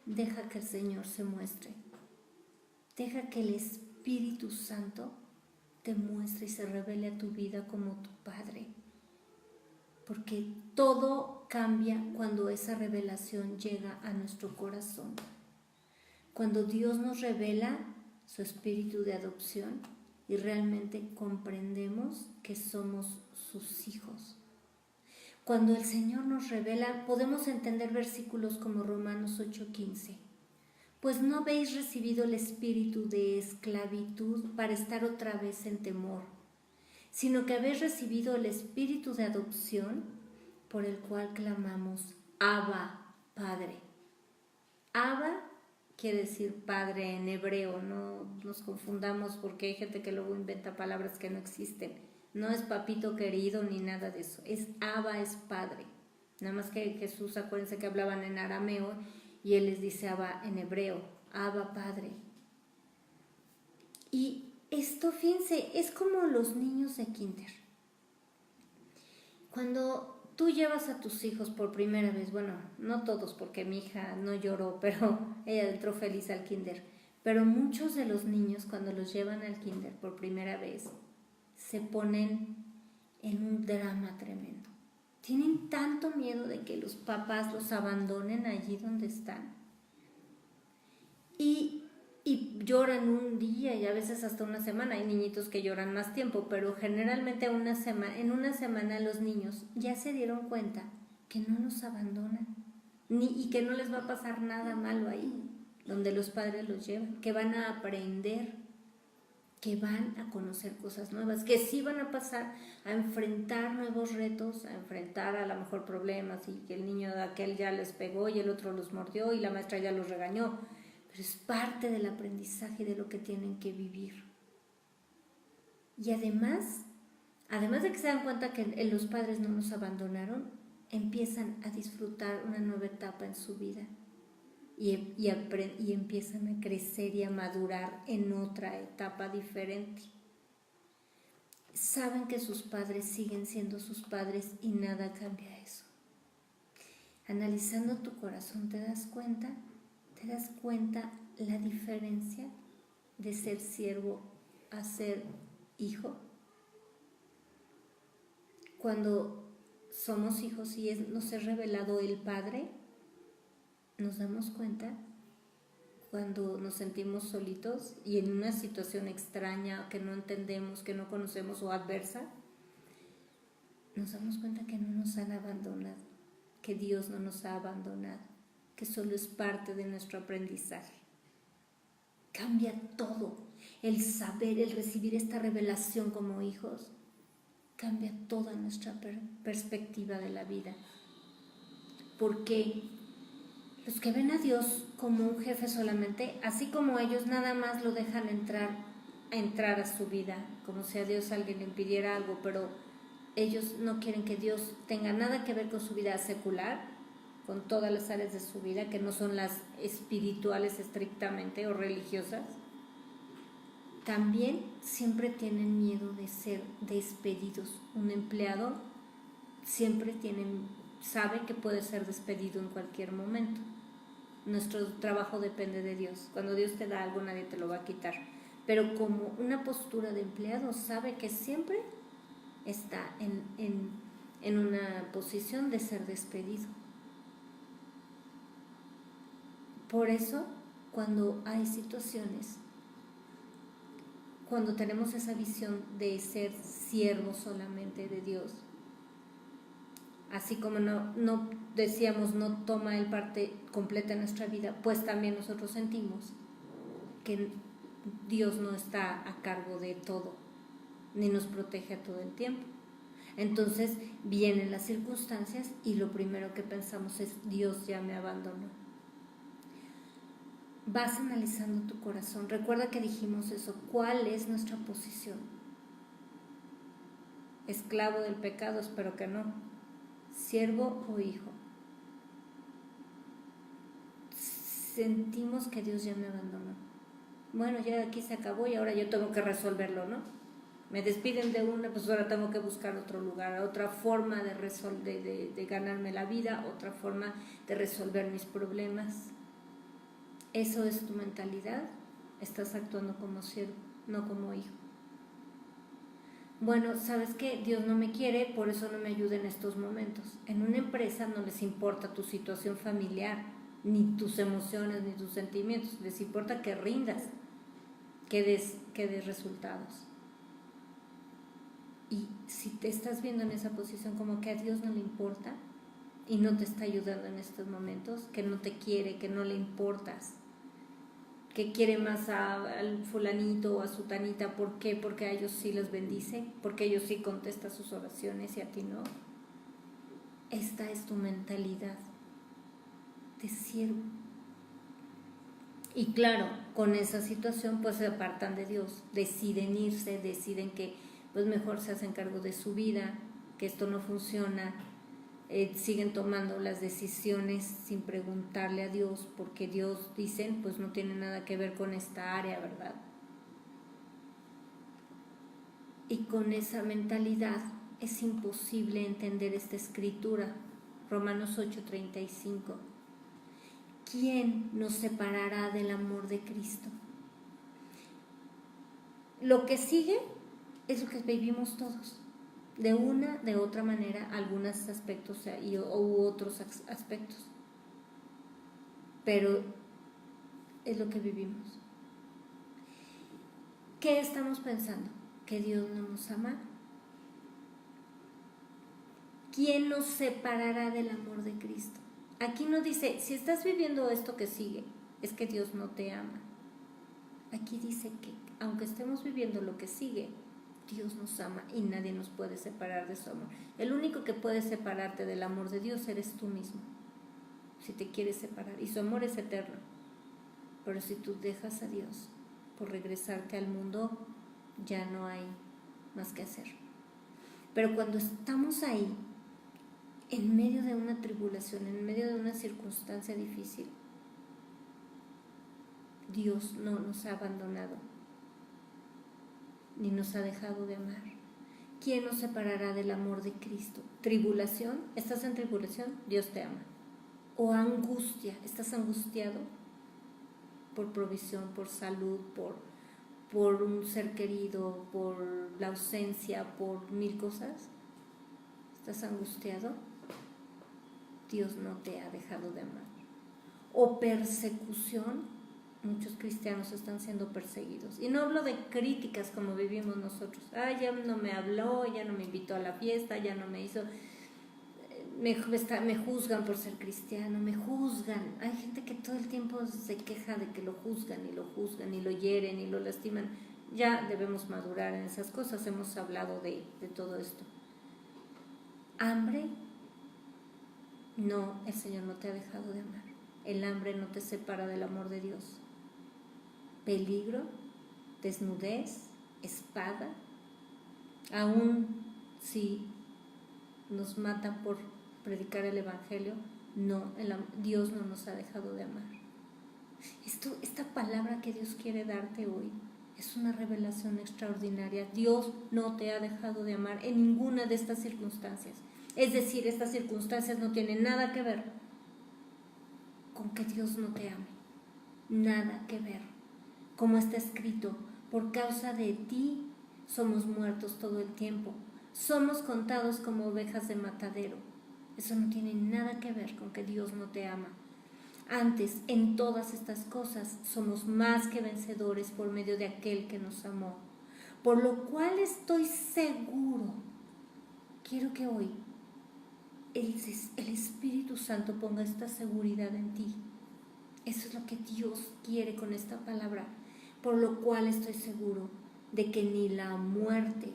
Deja que el Señor se muestre. Deja que el Espíritu Santo te muestre y se revele a tu vida como tu Padre. Porque todo cambia cuando esa revelación llega a nuestro corazón. Cuando Dios nos revela su espíritu de adopción y realmente comprendemos que somos sus hijos. Cuando el Señor nos revela, podemos entender versículos como Romanos 8:15. Pues no habéis recibido el espíritu de esclavitud para estar otra vez en temor, sino que habéis recibido el espíritu de adopción por el cual clamamos, Abba, Padre. Abba quiere decir Padre en hebreo, no nos confundamos porque hay gente que luego inventa palabras que no existen. No es papito querido ni nada de eso, es Abba, es Padre. Nada más que Jesús, acuérdense que hablaban en arameo y Él les dice Abba en hebreo, Abba, Padre. Y esto, fíjense, es como los niños de kinder. Cuando tú llevas a tus hijos por primera vez, bueno, no todos porque mi hija no lloró, pero ella entró feliz al kinder, pero muchos de los niños cuando los llevan al kinder por primera vez se ponen en un drama tremendo. Tienen tanto miedo de que los papás los abandonen allí donde están. Y lloran un día y a veces hasta una semana. Hay niñitos que lloran más tiempo, pero generalmente en una semana los niños ya se dieron cuenta que no los abandonan y que no les va a pasar nada malo ahí, donde los padres los llevan, que van a aprender, que van a conocer cosas nuevas, que sí van a pasar a enfrentar nuevos retos, a enfrentar a lo mejor problemas y que el niño de aquel ya les pegó y el otro los mordió y la maestra ya los regañó. Pero es parte del aprendizaje de lo que tienen que vivir. Y además de que se dan cuenta que los padres no nos abandonaron, empiezan a disfrutar una nueva etapa en su vida y empiezan a crecer y a madurar en otra etapa diferente. Saben que sus padres siguen siendo sus padres y nada cambia eso. Analizando tu corazón, ¿te das cuenta la diferencia de ser siervo a ser hijo? Cuando somos hijos y nos es revelado el Padre, nos damos cuenta cuando nos sentimos solitos y en una situación extraña que no entendemos, que no conocemos o adversa, nos damos cuenta que no nos han abandonado, que Dios no nos ha abandonado, que solo es parte de nuestro aprendizaje. Cambia todo. El saber, el recibir esta revelación como hijos, cambia toda nuestra perspectiva de la vida. Porque los que ven a Dios como un jefe solamente, así como ellos nada más lo dejan entrar a su vida, como si a Dios alguien le impidiera algo, pero ellos no quieren que Dios tenga nada que ver con su vida secular, con todas las áreas de su vida, que no son las espirituales estrictamente o religiosas. También siempre tienen miedo de ser despedidos. Un empleado siempre sabe que puede ser despedido en cualquier momento. Nuestro trabajo depende de Dios. Cuando Dios te da algo, nadie te lo va a quitar. Pero como una postura de empleado, sabe que siempre está en una posición de ser despedido. Por eso, cuando hay situaciones, cuando tenemos esa visión de ser siervos solamente de Dios, así como no decíamos, no toma Él parte completa en nuestra vida, pues también nosotros sentimos que Dios no está a cargo de todo, ni nos protege a todo el tiempo. Entonces vienen las circunstancias y lo primero que pensamos es: Dios ya me abandonó. Vas analizando tu corazón. Recuerda que dijimos eso. ¿Cuál es nuestra posición? Esclavo del pecado, espero que no. Siervo o hijo. Sentimos que Dios ya me abandonó. Bueno, ya aquí se acabó y ahora yo tengo que resolverlo, ¿no? Me despiden de una, pues ahora tengo que buscar otro lugar, otra forma de ganarme la vida, otra forma de resolver mis problemas. ¿Eso es tu mentalidad? Estás actuando como siervo, no como hijo. Bueno, ¿sabes qué? Dios no me quiere, por eso no me ayuda en estos momentos. En una empresa no les importa tu situación familiar, ni tus emociones, ni tus sentimientos. Les importa que rindas, que des resultados. Y si te estás viendo en esa posición como que a Dios no le importa y no te está ayudando en estos momentos, que no te quiere, que no le importas, que quiere más al fulanito o a su tanita. ¿Por qué? Porque a ellos sí les bendice, porque ellos sí contestan sus oraciones y a ti no. Esta es tu mentalidad de siervo. Y claro, con esa situación pues se apartan de Dios, deciden irse, deciden que pues mejor se hacen cargo de su vida, que esto no funciona. Siguen tomando las decisiones sin preguntarle a Dios, porque Dios, dicen, pues no tiene nada que ver con esta área, ¿verdad? Y con esa mentalidad es imposible entender esta escritura. Romanos 8:35. ¿Quién nos separará del amor de Cristo? Lo que sigue es lo que vivimos todos. De una, de otra manera, algunos aspectos u otros aspectos. Pero es lo que vivimos. ¿Qué estamos pensando? ¿Que Dios no nos ama? ¿Quién nos separará del amor de Cristo? Aquí no dice, si estás viviendo esto que sigue, es que Dios no te ama. Aquí dice que aunque estemos viviendo lo que sigue, Dios nos ama y nadie nos puede separar de su amor. El único que puede separarte del amor de Dios eres tú mismo, si te quieres separar. Y su amor es eterno. Pero si tú dejas a Dios por regresarte al mundo, ya no hay más que hacer. Pero cuando estamos ahí, en medio de una tribulación, en medio de una circunstancia difícil, Dios no nos ha abandonado, ni nos ha dejado de amar. ¿Quién nos separará del amor de Cristo? ¿Tribulación? ¿Estás en tribulación? Dios te ama. ¿O angustia? ¿Estás angustiado por provisión, por salud, por un ser querido, por la ausencia, por mil cosas? ¿Estás angustiado? Dios no te ha dejado de amar. ¿O persecución? Muchos cristianos están siendo perseguidos. Y no hablo de críticas como vivimos nosotros. Ya no me habló, ya no me invitó a la fiesta, ya no me hizo... me juzgan por ser cristiano, me juzgan. Hay gente que todo el tiempo se queja de que lo juzgan y lo hieren y lo lastiman. Ya debemos madurar en esas cosas, hemos hablado de todo esto. Hambre, no, el Señor no te ha dejado de amar. El hambre no te separa del amor de Dios. Peligro, desnudez, espada, aún si nos matan por predicar el Evangelio, no, Dios no nos ha dejado de amar. Esta palabra que Dios quiere darte hoy es una revelación extraordinaria. Dios no te ha dejado de amar en ninguna de estas circunstancias. Es decir, estas circunstancias no tienen nada que ver con que Dios no te ame. Nada que ver. Como está escrito, por causa de ti somos muertos todo el tiempo. Somos contados como ovejas de matadero. Eso no tiene nada que ver con que Dios no te ama. Antes, en todas estas cosas, somos más que vencedores por medio de aquel que nos amó. Por lo cual estoy seguro, quiero que hoy el Espíritu Santo ponga esta seguridad en ti. Eso es lo que Dios quiere con esta palabra. Por lo cual estoy seguro de que ni la muerte,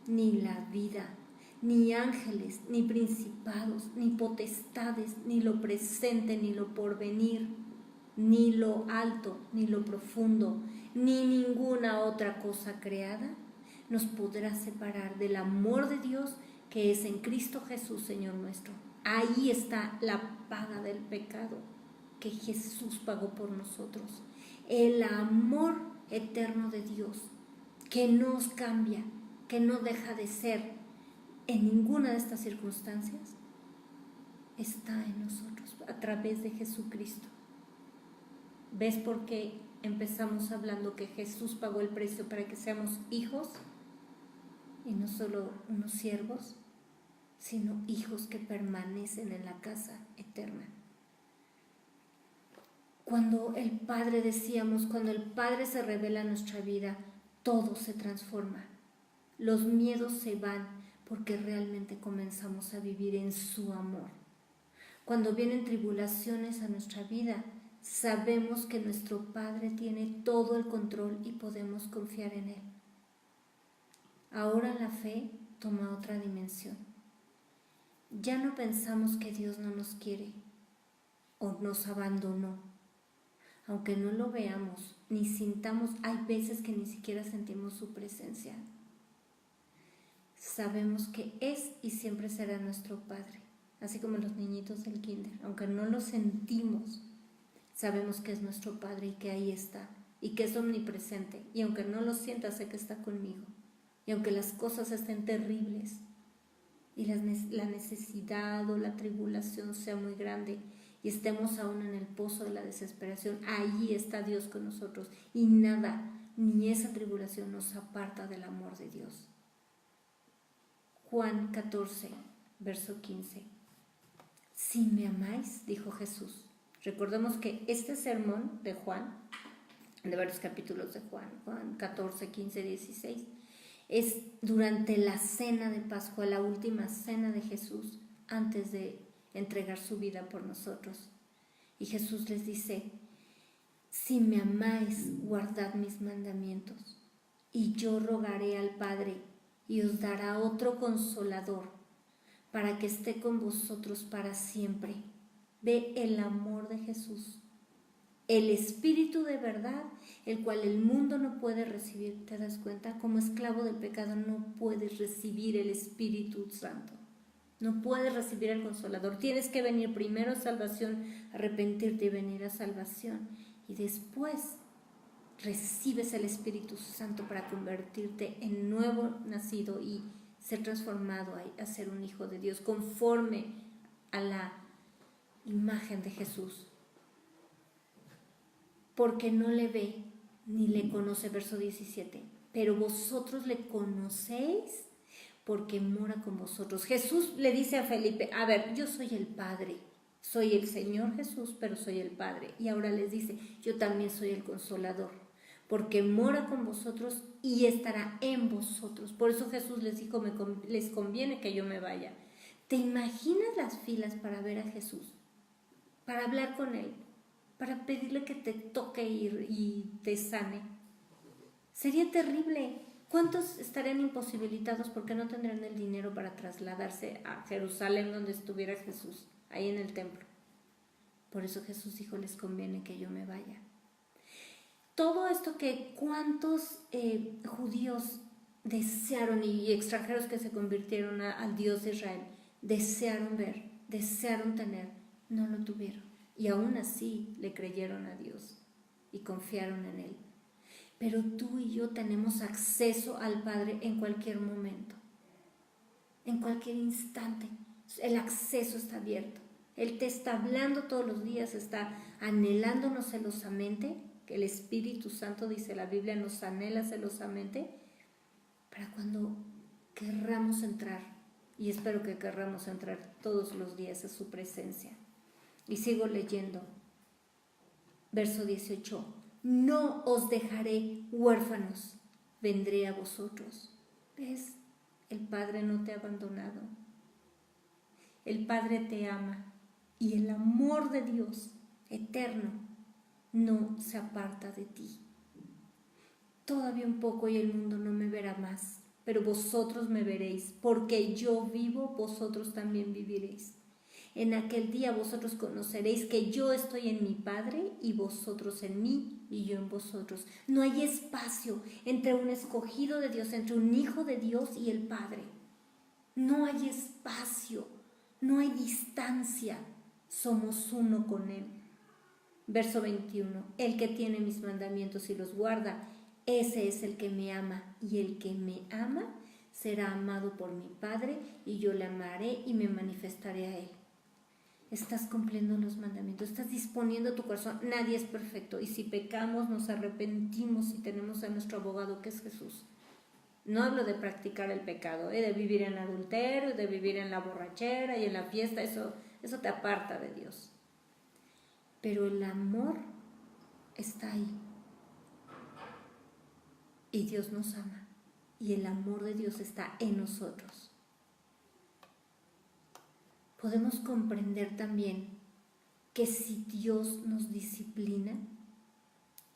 ni la vida, ni ángeles, ni principados, ni potestades, ni lo presente, ni lo porvenir, ni lo alto, ni lo profundo, ni ninguna otra cosa creada nos podrá separar del amor de Dios que es en Cristo Jesús, Señor nuestro. Ahí está la paga del pecado que Jesús pagó por nosotros. El amor eterno de Dios que nos cambia, que no deja de ser en ninguna de estas circunstancias, está en nosotros a través de Jesucristo. ¿Ves por qué empezamos hablando que Jesús pagó el precio para que seamos hijos y no solo unos siervos, sino hijos que permanecen en la casa eterna? Cuando el Padre, decíamos, cuando el Padre se revela en nuestra vida, todo se transforma. Los miedos se van porque realmente comenzamos a vivir en su amor. Cuando vienen tribulaciones a nuestra vida, sabemos que nuestro Padre tiene todo el control y podemos confiar en Él. Ahora la fe toma otra dimensión. Ya no pensamos que Dios no nos quiere o nos abandonó. Aunque no lo veamos ni sintamos, hay veces que ni siquiera sentimos su presencia. Sabemos que es y siempre será nuestro Padre, así como los niñitos del kinder. Aunque no lo sentimos, sabemos que es nuestro Padre y que ahí está, y que es omnipresente. Y aunque no lo sienta, sé que está conmigo. Y aunque las cosas estén terribles y la necesidad o la tribulación sea muy grande y estemos aún en el pozo de la desesperación, ahí está Dios con nosotros. Y nada, ni esa tribulación nos aparta del amor de Dios. Juan 14, verso 15. Si me amáis, dijo Jesús. Recordemos que este sermón de Juan, de varios capítulos de Juan 14, 15, 16, es durante la cena de Pascua, la última cena de Jesús, antes de entregar su vida por nosotros. Y Jesús les dice, si me amáis, guardad mis mandamientos, y yo rogaré al Padre, y os dará otro consolador, para que esté con vosotros para siempre. Ve el amor de Jesús, el Espíritu de verdad, el cual el mundo no puede recibir. ¿Te das cuenta? Como esclavo del pecado no puedes recibir el Espíritu Santo, no puedes recibir el Consolador. Tienes que venir primero a salvación, arrepentirte y venir a salvación, y después recibes el Espíritu Santo para convertirte en nuevo nacido y ser transformado a ser un hijo de Dios conforme a la imagen de Jesús. Porque no le ve ni le conoce, verso 17, pero vosotros le conocéis porque mora con vosotros. Jesús le dice a Felipe, a ver, yo soy el Padre, soy el Señor Jesús, pero soy el Padre. Y ahora les dice, yo también soy el Consolador, porque mora con vosotros y estará en vosotros. Por eso Jesús les dijo, les conviene que yo me vaya. ¿Te imaginas las filas para ver a Jesús? Para hablar con Él, para pedirle que te toque y te sane. Sería terrible. ¿Cuántos estarían imposibilitados porque no tendrían el dinero para trasladarse a Jerusalén donde estuviera Jesús, ahí en el templo? Por eso Jesús dijo, les conviene que yo me vaya. Todo esto que cuántos judíos desearon y extranjeros que se convirtieron al Dios de Israel, desearon ver, desearon tener, no lo tuvieron. Y aún así le creyeron a Dios y confiaron en Él. Pero tú y yo tenemos acceso al Padre en cualquier momento, en cualquier instante. El acceso está abierto. Él te está hablando todos los días, está anhelándonos celosamente, que el Espíritu Santo, dice la Biblia, nos anhela celosamente, para cuando querramos entrar, y espero que querramos entrar todos los días a su presencia. Y sigo leyendo, verso 18. No os dejaré huérfanos, vendré a vosotros. ¿Ves? El Padre no te ha abandonado. El Padre te ama y el amor de Dios eterno no se aparta de ti. Todavía un poco y el mundo no me verá más, pero vosotros me veréis, porque yo vivo, vosotros también viviréis. En aquel día vosotros conoceréis que yo estoy en mi Padre y vosotros en mí y yo en vosotros. No hay espacio entre un escogido de Dios, entre un hijo de Dios y el Padre. No hay espacio, no hay distancia. Somos uno con Él. Verso 21. El que tiene mis mandamientos y los guarda, ese es el que me ama, y el que me ama será amado por mi Padre, y yo le amaré y me manifestaré a Él. Estás cumpliendo los mandamientos, estás disponiendo tu corazón. Nadie es perfecto y si pecamos nos arrepentimos y tenemos a nuestro abogado que es Jesús. No hablo de practicar el pecado, de vivir en adulterio, de vivir en la borrachera y en la fiesta, eso te aparta de Dios. Pero el amor está ahí y Dios nos ama y el amor de Dios está en nosotros. Podemos comprender también que si Dios nos disciplina,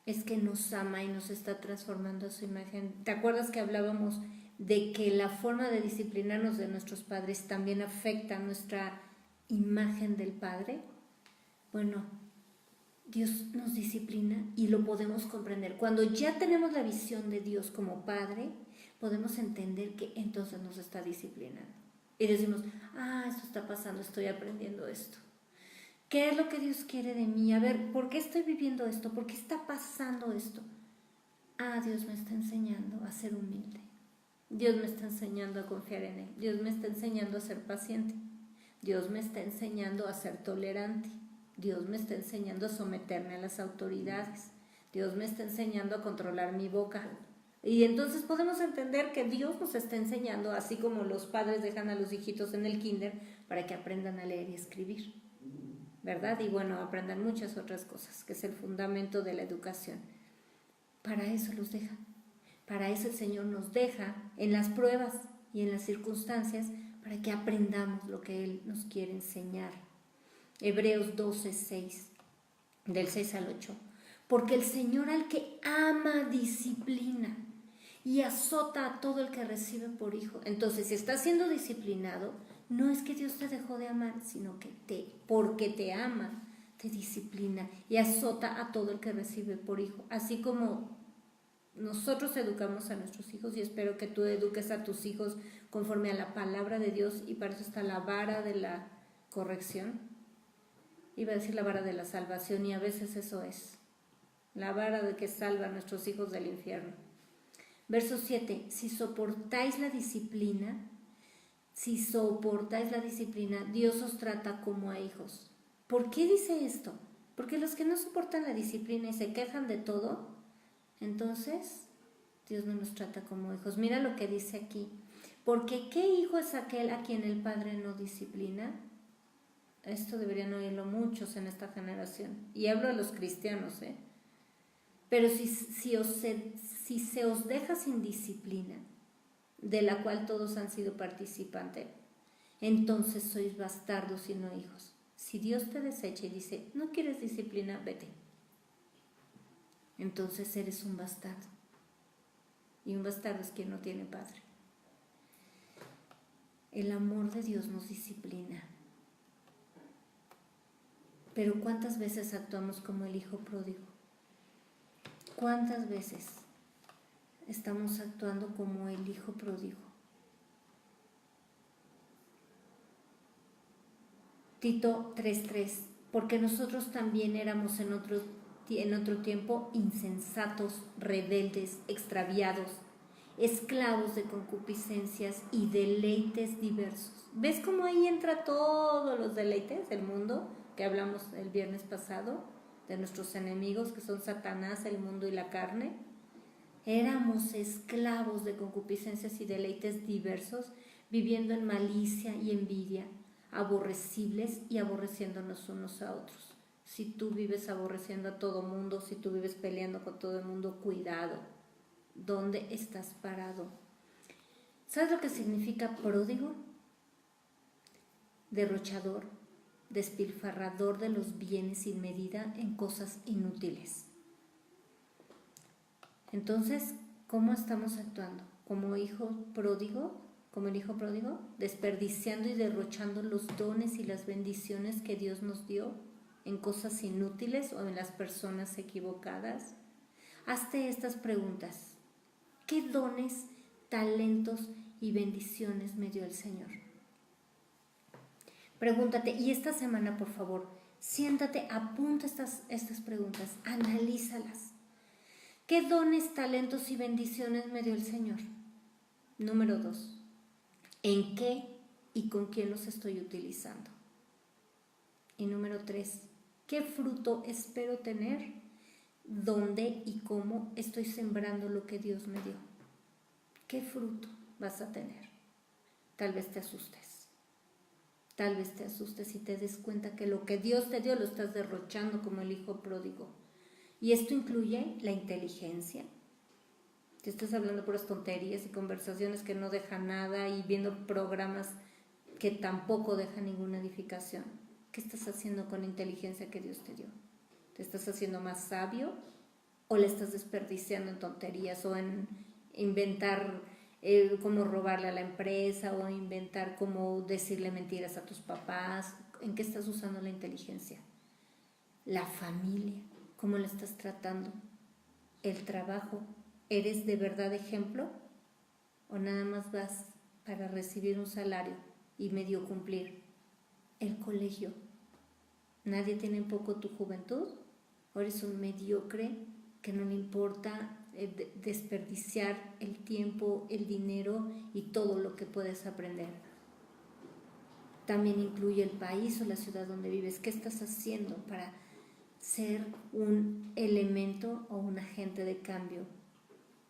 es que nos ama y nos está transformando a su imagen. ¿Te acuerdas que hablábamos de que la forma de disciplinarnos de nuestros padres también afecta nuestra imagen del Padre? Bueno, Dios nos disciplina y lo podemos comprender. Cuando ya tenemos la visión de Dios como Padre, podemos entender que entonces nos está disciplinando. Y decimos, esto está pasando, estoy aprendiendo esto. ¿Qué es lo que Dios quiere de mí? A ver, ¿por qué estoy viviendo esto? ¿Por qué está pasando esto? Dios me está enseñando a ser humilde. Dios me está enseñando a confiar en Él. Dios me está enseñando a ser paciente. Dios me está enseñando a ser tolerante. Dios me está enseñando a someterme a las autoridades. Dios me está enseñando a controlar mi boca. Y entonces podemos entender que Dios nos está enseñando, así como los padres dejan a los hijitos en el kinder para que aprendan a leer y escribir, ¿verdad? Y bueno, aprendan muchas otras cosas, que es el fundamento de la educación. Para eso los deja. Para eso el Señor nos deja en las pruebas y en las circunstancias para que aprendamos lo que Él nos quiere enseñar. Hebreos 12:6, del 6 al 8. Porque el Señor al que ama disciplina y azota a todo el que recibe por hijo. Entonces, si estás siendo disciplinado, no es que Dios te dejó de amar, sino que porque te ama, te disciplina y azota a todo el que recibe por hijo. Así como nosotros educamos a nuestros hijos, y espero que tú eduques a tus hijos conforme a la palabra de Dios, y para eso está la vara de la corrección. Iba a decir la vara de la salvación, y a veces eso es. La vara de que salva a nuestros hijos del infierno. Verso 7. Si soportáis la disciplina, Dios os trata como a hijos. ¿Por qué dice esto? Porque los que no soportan la disciplina y se quejan de todo, entonces Dios no nos trata como hijos. Mira lo que dice aquí. Porque ¿qué hijo es aquel a quien el Padre no disciplina? Esto deberían oírlo muchos en esta generación. Y hablo a los cristianos, Pero si se os deja sin disciplina, de la cual todos han sido participantes, entonces sois bastardos y no hijos. Si Dios te desecha y dice, no quieres disciplina, vete. Entonces eres un bastardo. Y un bastardo es quien no tiene padre. El amor de Dios nos disciplina. Pero ¿cuántas veces actuamos como el hijo pródigo? ¿Cuántas veces estamos actuando como el hijo pródigo? Tito 3:3, porque nosotros también éramos en otro tiempo insensatos, rebeldes, extraviados, esclavos de concupiscencias y deleites diversos. ¿Ves cómo ahí entra todos los deleites del mundo que hablamos el viernes pasado, de nuestros enemigos que son Satanás, el mundo y la carne? Éramos esclavos de concupiscencias y deleites diversos, viviendo en malicia y envidia, aborrecibles y aborreciéndonos unos a otros. Si tú vives aborreciendo a todo mundo, si tú vives peleando con todo el mundo, cuidado. ¿Dónde estás parado? ¿Sabes lo que significa pródigo? Derrochador, despilfarrador de los bienes sin medida en cosas inútiles. Entonces, ¿cómo estamos actuando? ¿Como hijo pródigo? ¿Como el hijo pródigo? Desperdiciando y derrochando los dones y las bendiciones que Dios nos dio en cosas inútiles o en las personas equivocadas. Hazte estas preguntas. ¿Qué dones, talentos y bendiciones me dio el Señor? Pregúntate, y esta semana, por favor, siéntate, apunta estas preguntas, analízalas. ¿Qué dones, talentos y bendiciones me dio el Señor? Número 2. ¿En qué y con quién los estoy utilizando? Y número 3. ¿Qué fruto espero tener? ¿Dónde y cómo estoy sembrando lo que Dios me dio? ¿Qué fruto vas a tener? Tal vez te asustes. Tal vez te asustes y te des cuenta que lo que Dios te dio lo estás derrochando como el hijo pródigo. Y esto incluye la inteligencia. Te estás hablando puras tonterías y conversaciones que no dejan nada y viendo programas que tampoco dejan ninguna edificación. ¿Qué estás haciendo con la inteligencia que Dios te dio? ¿Te estás haciendo más sabio o le estás desperdiciando en tonterías o en inventar cómo robarle a la empresa o inventar cómo decirle mentiras a tus papás? ¿En qué estás usando la inteligencia? La familia, ¿cómo la estás tratando? El trabajo, ¿eres de verdad ejemplo o nada más vas para recibir un salario y medio cumplir? El colegio, ¿nadie tiene en poco tu juventud? ¿O eres un mediocre que no le importa desperdiciar el tiempo, el dinero y todo lo que puedes aprender? También incluye el país o la ciudad donde vives. ¿Qué estás haciendo para ser un elemento o un agente de cambio?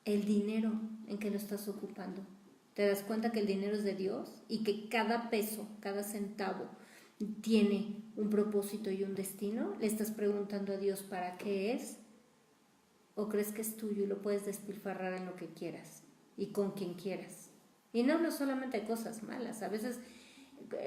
El dinero, ¿en qué lo estás ocupando? ¿Te das cuenta que el dinero es de Dios y que cada peso, cada centavo tiene un propósito y un destino? ¿Le estás preguntando a Dios para qué es? ¿O crees que es tuyo y lo puedes despilfarrar en lo que quieras y con quien quieras? Y no hablo solamente de cosas malas. A veces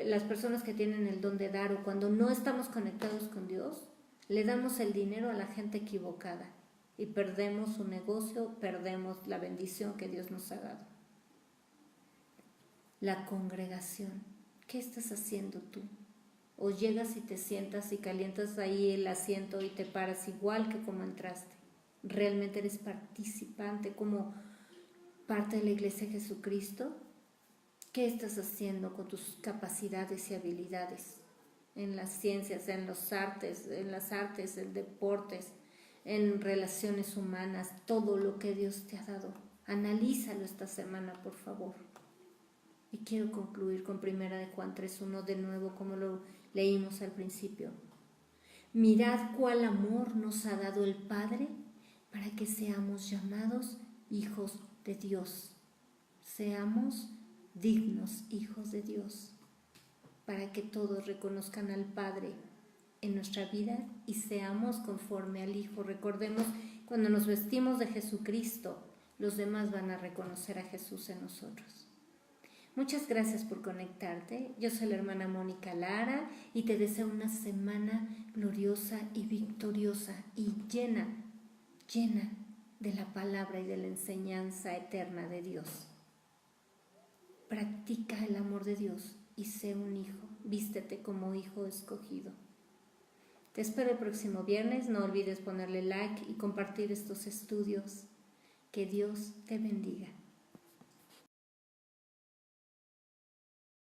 las personas que tienen el don de dar o cuando no estamos conectados con Dios, le damos el dinero a la gente equivocada y perdemos su negocio, perdemos la bendición que Dios nos ha dado. La congregación, ¿qué estás haciendo tú? O llegas y te sientas y calientas ahí el asiento y te paras igual que como entraste. ¿Realmente eres participante como parte de la Iglesia de Jesucristo? ¿Qué estás haciendo con tus capacidades y habilidades? En las ciencias, en las artes, en deportes, en relaciones humanas, todo lo que Dios te ha dado. Analízalo esta semana, por favor. Y quiero concluir con 1 Juan 3:1 de nuevo, como lo leímos al principio. Mirad cuál amor nos ha dado el Padre para que seamos llamados hijos de Dios. Seamos dignos hijos de Dios, para que todos reconozcan al Padre en nuestra vida y seamos conforme al Hijo. Recordemos, cuando nos vestimos de Jesucristo, los demás van a reconocer a Jesús en nosotros. Muchas gracias por conectarte. Yo soy la hermana Mónica Lara y te deseo una semana gloriosa y victoriosa y llena de la palabra y de la enseñanza eterna de Dios. Practica el amor de Dios y sé un hijo. Vístete como hijo escogido. Te espero el próximo viernes. No olvides ponerle like y compartir estos estudios. Que Dios te bendiga.